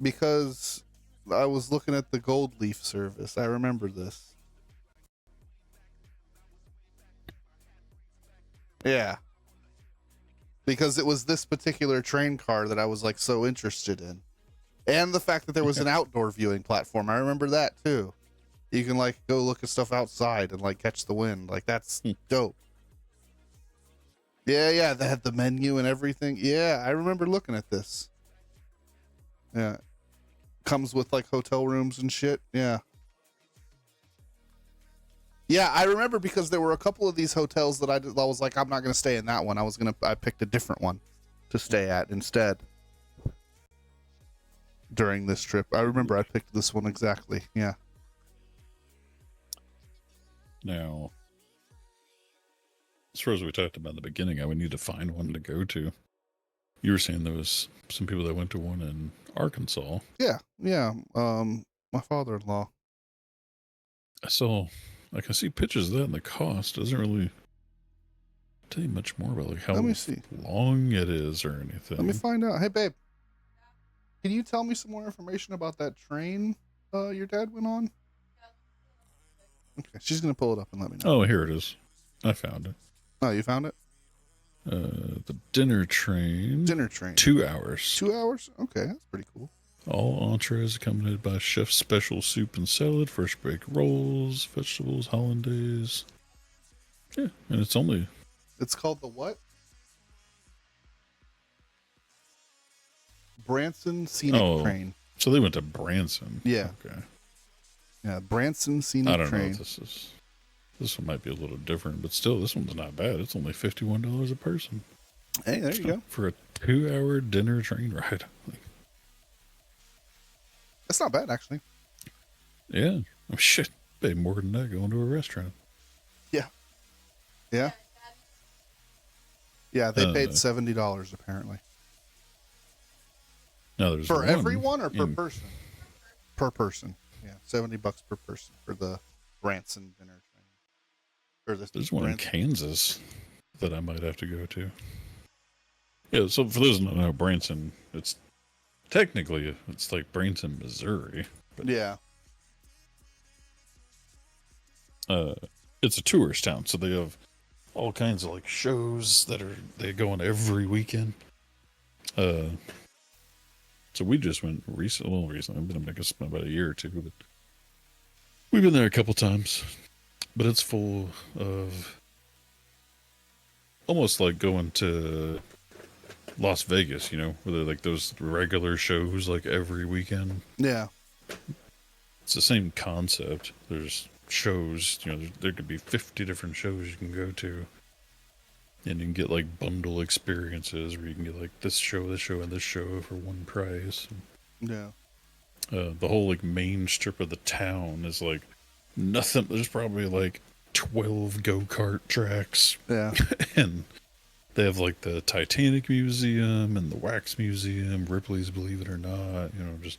Speaker 4: because I was looking at the Gold Leaf service. I remember this. Yeah. Because it was this particular train car that I was like so interested in. And the fact that there was an outdoor viewing platform. I remember that too. You can like go look at stuff outside and like catch the wind. Like that's dope. Yeah, they had the menu and everything. Yeah, I remember looking at this. Yeah. Comes with like hotel rooms and shit. Yeah. Yeah, I remember because there were a couple of these hotels that I was like, I'm not going to stay in that one. I picked a different one to stay at instead during this trip. I remember I picked this one exactly. Yeah.
Speaker 3: Now, as far as we talked about in the beginning, I would need to find one to go to. You were saying there was some people that went to one in Arkansas.
Speaker 4: Yeah. My father-in-law.
Speaker 3: I saw, I can see pictures of that, and the cost doesn't really tell you much more about like how
Speaker 4: Let me see.
Speaker 3: long it is or anything.
Speaker 4: Let me find out. Hey, babe, can you tell me some more information about that train your dad went on? Okay, she's gonna pull it up and let me know.
Speaker 3: Oh, here it is. I found it.
Speaker 4: Oh, you found it?
Speaker 3: The dinner train. 2 hours.
Speaker 4: 2 hours? Okay, that's pretty cool.
Speaker 3: All entrees accompanied by chef's special soup and salad, fresh baked rolls, vegetables, hollandaise. Yeah, and
Speaker 4: It's called the what? Branson Scenic Train.
Speaker 3: So they went to Branson.
Speaker 4: Yeah.
Speaker 3: Okay.
Speaker 4: Yeah, Branson Scenic
Speaker 3: I don't
Speaker 4: Train.
Speaker 3: know if this is. This one might be a little different, but still, this one's not bad. It's only $51 a person.
Speaker 4: Hey, there you go.
Speaker 3: For a 2-hour dinner train ride.
Speaker 4: That's not bad, actually.
Speaker 3: Yeah. Oh, shit. Pay more than that going to a restaurant.
Speaker 4: Yeah. Yeah. Yeah, they paid $70 apparently.
Speaker 3: Now there's
Speaker 4: for
Speaker 3: one
Speaker 4: everyone or per person? Per person. Yeah, $70 per person for the Branson dinner train. Or
Speaker 3: there's one in Kansas that I might have to go to. Yeah, so for those who don't know, Branson, it's technically it's like Branson, Missouri. But
Speaker 4: yeah.
Speaker 3: It's a tourist town, so they have all kinds of like shows that they go on every weekend. So we just went recently. I've been, I guess, about a year or two, but we've been there a couple times. But it's full of almost like going to Las Vegas, you know, where they're like those regular shows like every weekend.
Speaker 4: Yeah.
Speaker 3: It's the same concept. There's shows, you know, there could be 50 different shows you can go to. And you can get like bundle experiences where you can get like this show, and this show for one price.
Speaker 4: Yeah.
Speaker 3: The whole like main strip of the town is like nothing. There's probably like 12 go-kart tracks.
Speaker 4: Yeah.
Speaker 3: And they have like the Titanic Museum and the Wax Museum, Ripley's Believe It or Not, you know, just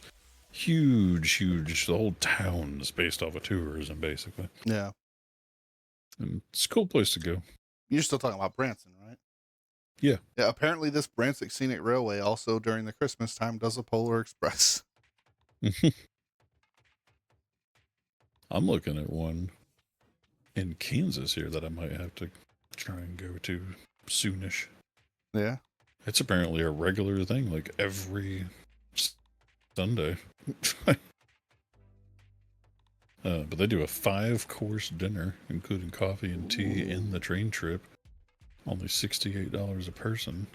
Speaker 3: huge. The whole town is based off of tourism, basically.
Speaker 4: Yeah.
Speaker 3: And it's a cool place to go.
Speaker 4: You're still talking about Branson, right?
Speaker 3: Yeah.
Speaker 4: Yeah, apparently this Branson Scenic Railway also during the Christmas time does a Polar Express.
Speaker 3: I'm looking at one in Kansas here that I might have to try and go to soonish.
Speaker 4: Yeah.
Speaker 3: It's apparently a regular thing, like every Sunday. But they do a 5-course dinner, including coffee and tea in the train trip. Only $68 a person.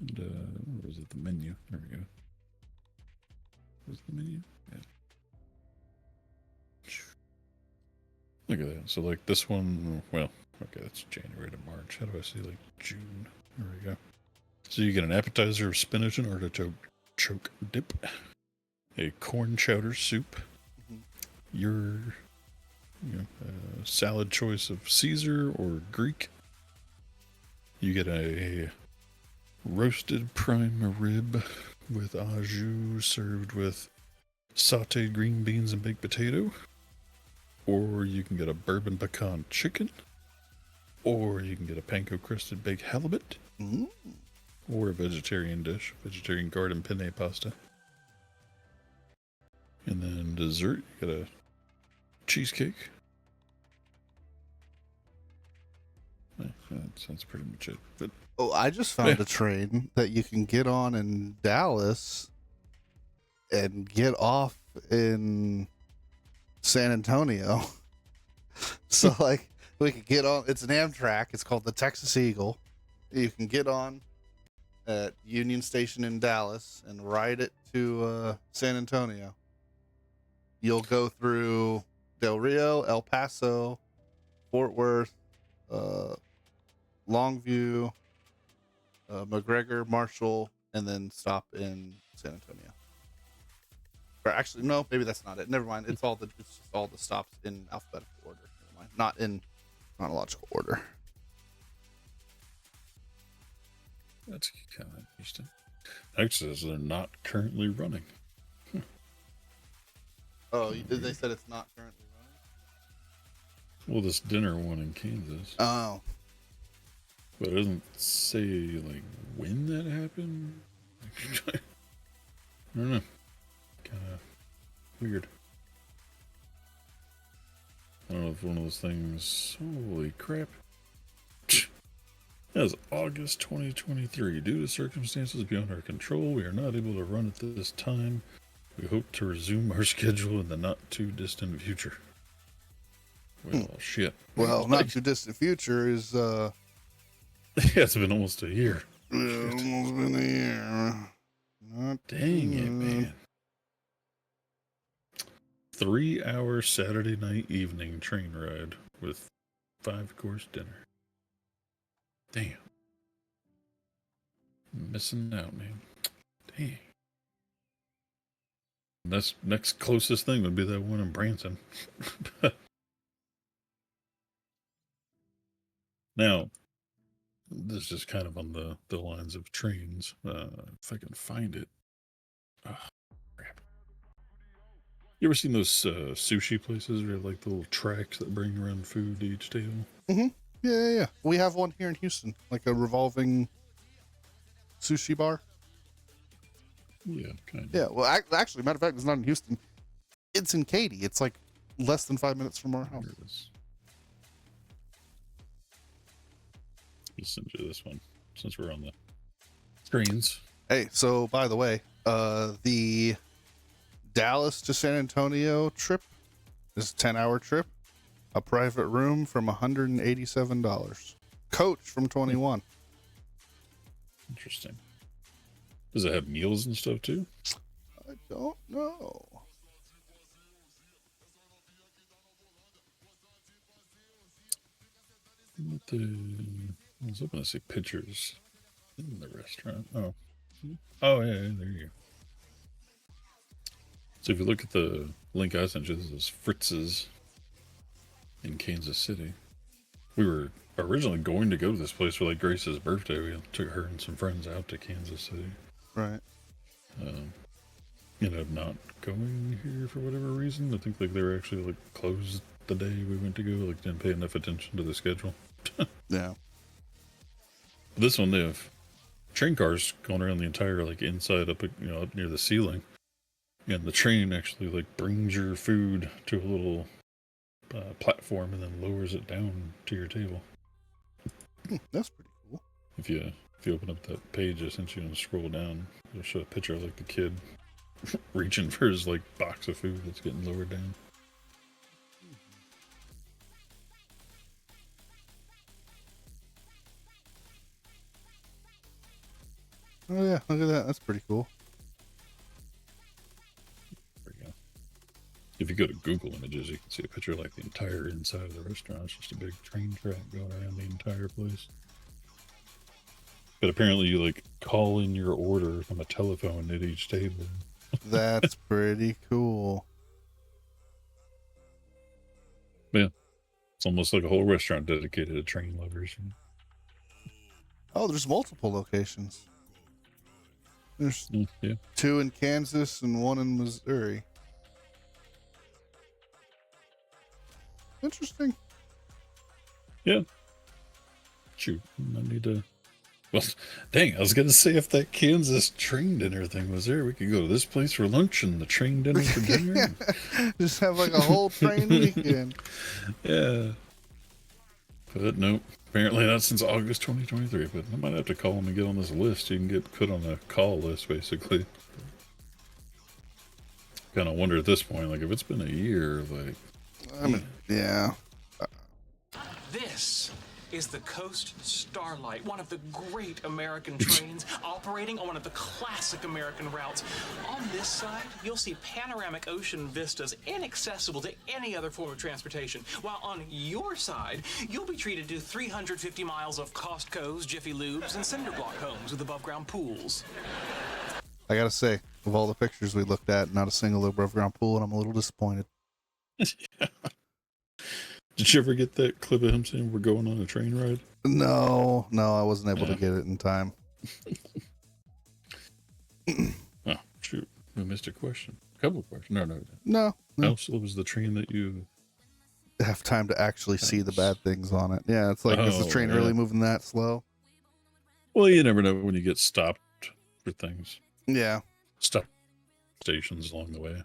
Speaker 3: And, where is it? The menu. There we go. Where's the menu? Yeah. Look at that. So, like, this one, well, okay, that's January to March. How do I see, like, June? There we go. So you get an appetizer of spinach and artichoke. artichoke dip, a corn chowder soup, your salad choice of Caesar or Greek. You get a roasted prime rib with au jus served with sauteed green beans and baked potato. Or you can get a bourbon pecan chicken. Or you can get a panko crusted baked halibut. Or a vegetarian dish, vegetarian garden penne pasta. And then dessert, you get a cheesecake. That's pretty much it. But
Speaker 4: Oh, I just found a train that you can get on in Dallas and get off in San Antonio. So, like, we could get on. It's an Amtrak. It's called the Texas Eagle. You can get on at Union Station in Dallas and ride it to San Antonio. You'll go through Del Rio, El Paso, Fort Worth, Longview, McGregor, Marshall, and then stop in San Antonio. Or actually, no, maybe that's not it. Never mind. It's just all the stops in alphabetical order. Never mind. Not in chronological order.
Speaker 3: that's kind of interesting. Actually, they're not currently running.
Speaker 4: Oh, they said it's not currently running?
Speaker 3: Well, this dinner one in Kansas.
Speaker 4: Oh.
Speaker 3: But it doesn't say, like, when that happened. I don't know. Kind of weird. I don't know if one of those things... Holy crap. That was August 2023. Due to circumstances beyond our control, we are not able to run at this time. We hope to resume our schedule in the not-too-distant future. Well, shit.
Speaker 4: Well, not too distant future is...
Speaker 3: Yeah, it's been almost a year.
Speaker 4: Almost been a year.
Speaker 3: Dang it, man. 3-hour Saturday night evening train ride with 5-course dinner. Damn. Missing out, man. Dang. Next closest thing would be that one in Branson. Now, this is just kind of on the lines of trains. If I can find it. Oh, crap. You ever seen those sushi places where like the little tracks that bring around food to each table?
Speaker 4: Mm-hmm. Yeah. We have one here in Houston, like a revolving sushi bar.
Speaker 3: Yeah, kind of.
Speaker 4: Yeah, well, actually, matter of fact, it's not in Houston. It's in Katy. It's like less than 5 minutes from our house.
Speaker 3: Here it is. Listen to this one since we're on the screens.
Speaker 4: Hey, so by the way, the Dallas to San Antonio trip is a 10-hour trip. A private room from $187. Coach from $21.
Speaker 3: Interesting. Does it have meals and stuff too?
Speaker 4: I don't know.
Speaker 3: I was hoping to see pictures in the restaurant. Oh yeah, there you go. So if you look at the link I sent you, this is Fritz's in Kansas City. We were originally going to go to this place for like Grace's birthday. We took her and some friends out to Kansas City.
Speaker 4: Right.
Speaker 3: Ended up not going here for whatever reason. I think like they were actually like closed the day we went to go. Like didn't pay enough attention to the schedule.
Speaker 4: Yeah.
Speaker 3: This one they have train cars going around the entire like inside up up near the ceiling, and the train actually like brings your food to a little platform and then lowers it down to your table.
Speaker 4: That's pretty cool.
Speaker 3: If you open up that page I sent you and scroll down, it'll show a picture of like the kid reaching for his like box of food that's getting lowered down.
Speaker 4: Oh yeah, look at that. That's pretty cool.
Speaker 3: There we go. If you go to Google Images, you can see a picture of like the entire inside of the restaurant. It's just a big train track going around the entire place. But apparently you like call in your order from a telephone at each table.
Speaker 4: That's pretty cool.
Speaker 3: Yeah. It's almost like a whole restaurant dedicated to train lovers.
Speaker 4: Oh, there's multiple locations. There's
Speaker 3: Yeah.
Speaker 4: 2 in Kansas and 1 in Missouri. Interesting.
Speaker 3: Yeah. Shoot. I need to. Well, dang, I was going to say if that Kansas train dinner thing was there, we could go to this place for lunch and the train dinner for dinner.
Speaker 4: Just have like a whole train weekend.
Speaker 3: Yeah. But no, apparently not since August 2023. But I might have to call them and get on this list. You can get put on a call list, basically. Kind of wonder at this point, like if it's been a year, like.
Speaker 4: I mean, yeah.
Speaker 6: This is the Coast Starlight, one of the great American trains operating on one of the classic American routes. On this side, you'll see panoramic ocean vistas inaccessible to any other form of transportation, while on your side, you'll be treated to 350 miles of Costco's, Jiffy Lubes, and cinder block homes with above-ground pools.
Speaker 4: I gotta say, of all the pictures we looked at, not a single above ground pool, and I'm a little disappointed.
Speaker 3: Did you ever get that clip of him saying we're going on a train ride?
Speaker 4: No, I wasn't able to get it in time.
Speaker 3: Oh, shoot. We missed a question. A couple of questions.
Speaker 4: No.
Speaker 3: How slow was the train that you...
Speaker 4: Have time to actually see the bad things on it. Yeah, it's like, is the train really moving that slow?
Speaker 3: Well, you never know when you get stopped for things.
Speaker 4: Yeah.
Speaker 3: Stop stations along the way.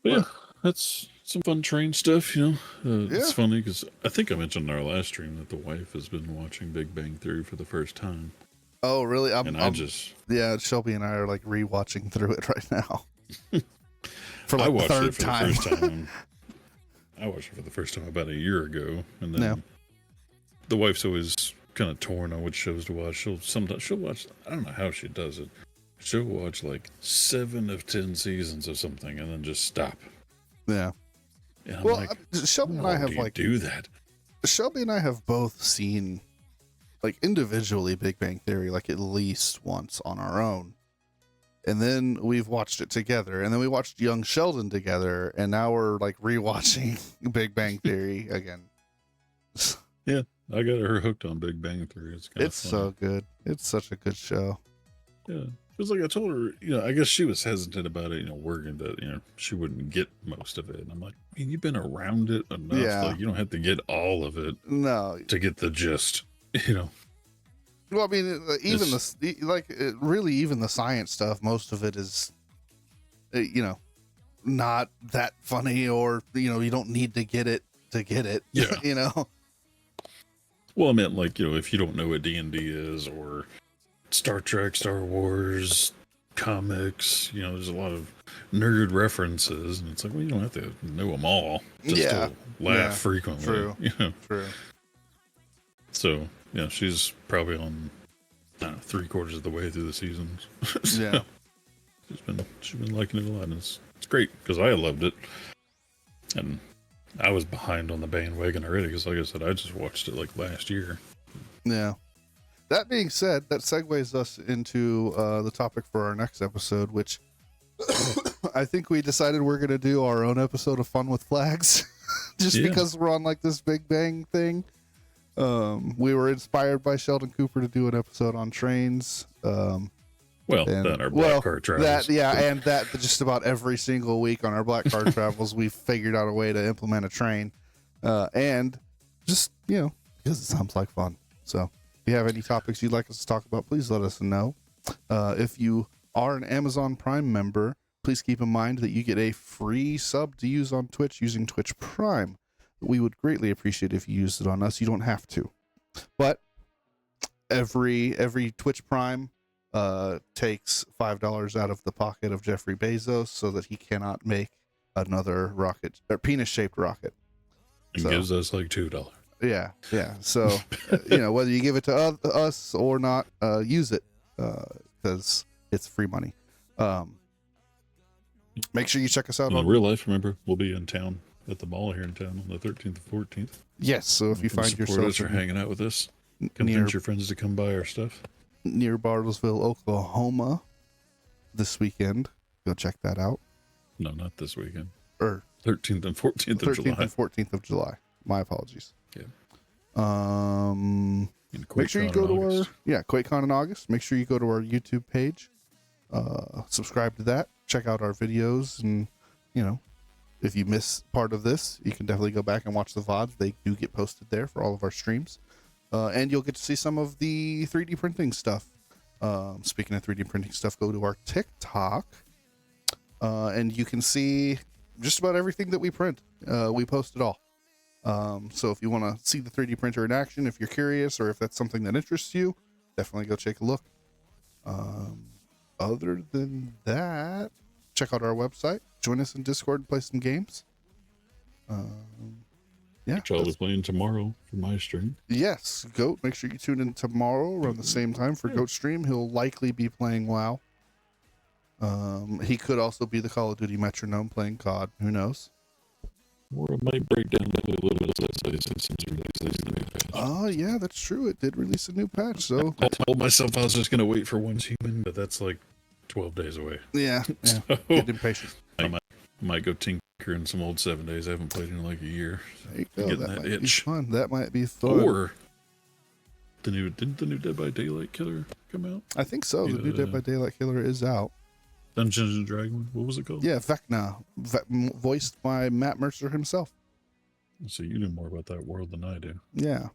Speaker 3: But yeah, that's some fun train stuff, you know. It's funny because I think I mentioned in our last stream that the wife has been watching Big Bang Theory for the first time.
Speaker 4: Oh, really?
Speaker 3: Yeah,
Speaker 4: Shelby and I are like rewatching through it right now. For
Speaker 3: I
Speaker 4: like
Speaker 3: watched
Speaker 4: the
Speaker 3: it for
Speaker 4: third
Speaker 3: the first time. I watched it for the first time about a year ago, and then the wife's always kind of torn on which shows to watch. Sometimes she'll watch. I don't know how she does it. She'll watch like 7 of 10 seasons of something and then just stop.
Speaker 4: Yeah.
Speaker 3: And I'm
Speaker 4: Well,
Speaker 3: like,
Speaker 4: Shelby and I have like
Speaker 3: do that.
Speaker 4: Shelby and I have both seen like individually Big Bang Theory like at least once on our own. And then we've watched it together, and then we watched Young Sheldon together, and now we're like rewatching Big Bang Theory again.
Speaker 3: Yeah, I got her hooked on Big Bang Theory. It's
Speaker 4: so good. It's such a good show.
Speaker 3: Yeah. It was like I told her, you know, I guess she was hesitant about it, you know, worrying that, you know, she wouldn't get most of it. And I'm like, I mean, you've been around it enough.
Speaker 4: Yeah.
Speaker 3: Like, you don't have to get all of it.
Speaker 4: No.
Speaker 3: To get the gist, you know.
Speaker 4: Well, I mean, even even the science stuff, most of it is, you know, not that funny, or, you know, you don't need to get it to get it.
Speaker 3: Yeah.
Speaker 4: You know?
Speaker 3: Well, I meant like, you know, if you don't know what D&D is, or Star Trek, Star Wars, comics, you know, there's a lot of nerd references, and it's like, well, you don't have to know them all to still laugh frequently.
Speaker 4: True.
Speaker 3: You know?
Speaker 4: True.
Speaker 3: So, yeah, she's probably on, I don't know, 3/4 of the way through the seasons. So,
Speaker 4: yeah.
Speaker 3: She's been liking it a lot, and it's great, because I loved it. And I was behind on the bandwagon already, because like I said, I just watched it like last year.
Speaker 4: Yeah. That being said, that segues us into the topic for our next episode, which I think we decided we're going to do our own episode of Fun with Flags, just because we're on like this Big Bang thing. We were inspired by Sheldon Cooper to do an episode on trains.
Speaker 3: Our black car travels.
Speaker 4: And that just about every single week on our black car travels, we figured out a way to implement a train, and just, you know, because it sounds like fun. So if you have any topics you'd like us to talk about, please let us know. If you are an Amazon Prime member, please keep in mind that you get a free sub to use on Twitch using Twitch Prime. We would greatly appreciate if you used it on us. You don't have to, but every Twitch Prime takes $5 out of the pocket of Jeffrey Bezos so that he cannot make another rocket or penis-shaped rocket.
Speaker 3: And gives us like $2.
Speaker 4: Yeah. So, you know, whether you give it to us or not, use it, because it's free money. Make sure you check us out
Speaker 3: in
Speaker 4: on
Speaker 3: real life. Remember, we'll be in town at the mall here in town on the 13th and 14th.
Speaker 4: Yes. So if you
Speaker 3: Come
Speaker 4: find
Speaker 3: support
Speaker 4: yourself
Speaker 3: us or hanging out with us, convince
Speaker 4: near
Speaker 3: your friends to come buy our stuff.
Speaker 4: near Bartlesville, Oklahoma, this weekend, go check that out.
Speaker 3: No, not this weekend.
Speaker 4: Or
Speaker 3: 13th and 14th of
Speaker 4: 13th
Speaker 3: July.
Speaker 4: and 14th of July. My apologies.
Speaker 3: Yeah.
Speaker 4: Make sure you
Speaker 3: QuakeCon
Speaker 4: go
Speaker 3: in
Speaker 4: to
Speaker 3: August.
Speaker 4: our QuakeCon in August. Make sure you go to our YouTube page. Subscribe to that. Check out our videos, and if you miss part of this, you can definitely go back and watch the VODs. They do get posted there for all of our streams, and you'll get to see some of the 3D printing stuff. Speaking of 3D printing stuff, go to our TikTok, and you can see just about everything that we print. We post it all. So if you want to see the 3D printer in action, if you're curious, or if that's something that interests you, definitely go take a look. Other than that, check out our website, join us in Discord and play some games.
Speaker 3: Which I'll be playing tomorrow for my stream.
Speaker 4: Yes, Goat, make sure you tune in tomorrow around the same time for Goat stream. He'll likely be playing WoW. He could also be the Call of Duty metronome playing COD. Who knows?
Speaker 3: Or it might break down a little bit since it's released the new patch.
Speaker 4: Oh, yeah, that's true. It did release a new patch, so
Speaker 3: I told myself I was just going to wait for Once Human, but that's like 12 days away.
Speaker 4: yeah.
Speaker 3: So,
Speaker 4: Get impatient.
Speaker 3: I might go tinker in some old 7 days. I haven't played in like a year.
Speaker 4: There you go.
Speaker 3: Getting
Speaker 4: That
Speaker 3: that
Speaker 4: might be
Speaker 3: itch.
Speaker 4: fun. That might be fun.
Speaker 3: Or didn't the new Dead by Daylight killer come out?
Speaker 4: I think so. The new Dead by Daylight killer is out.
Speaker 3: Dungeons and Dragons. What was it called?
Speaker 4: Yeah, Vecna, voiced by Matt Mercer himself.
Speaker 3: So you knew more about that world than I do.
Speaker 4: Yeah.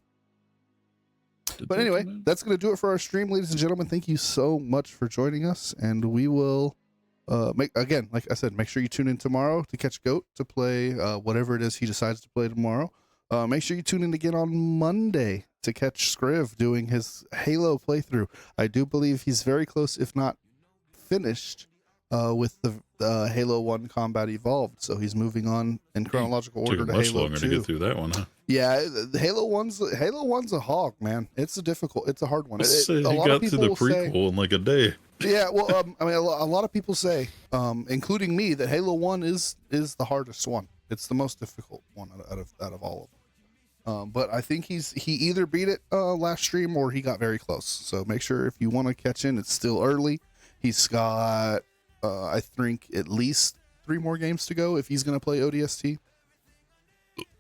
Speaker 3: Did
Speaker 4: But
Speaker 3: that
Speaker 4: anyway,
Speaker 3: come out?
Speaker 4: that's going to do it for our stream, ladies and gentlemen. Thank you so much for joining us, and we will like I said, make sure you tune in tomorrow to catch Goat to play whatever it is he decides to play tomorrow. Make sure you tune in again on Monday to catch Scriv doing his Halo playthrough. I do believe he's very close, if not finished, with the Halo 1 Combat Evolved. So he's moving on in chronological order
Speaker 3: Took
Speaker 4: to
Speaker 3: much
Speaker 4: Halo
Speaker 3: longer
Speaker 4: 2.
Speaker 3: to get through that one, huh?
Speaker 4: Yeah, the Halo 1's a hog, man. It's a hard one.
Speaker 3: Say
Speaker 4: A
Speaker 3: he
Speaker 4: lot
Speaker 3: got
Speaker 4: of
Speaker 3: through
Speaker 4: people
Speaker 3: the
Speaker 4: will say,
Speaker 3: prequel in like a day.
Speaker 4: yeah, well, I mean, a lot of people say, including me, that Halo 1 is the hardest one. It's the most difficult one out of all of them. But I think he either beat it last stream or he got very close. So make sure if you want to catch in, it's still early. He's got, I think, at least 3 more games to go if he's going to play ODST.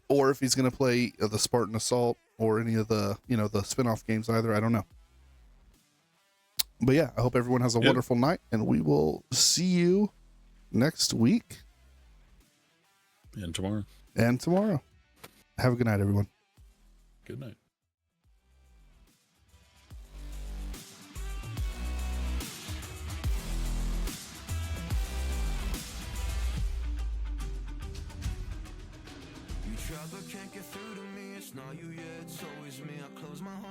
Speaker 4: Or if he's going to play the Spartan Assault or any of the, the spin-off games either. I don't know. But yeah, I hope everyone has a wonderful night, and we will see you next week.
Speaker 3: And tomorrow.
Speaker 4: And tomorrow. Have a good night, everyone.
Speaker 3: Good night.
Speaker 7: You try but can't get through to me. It's not you, yeah, it's always me. I close my heart.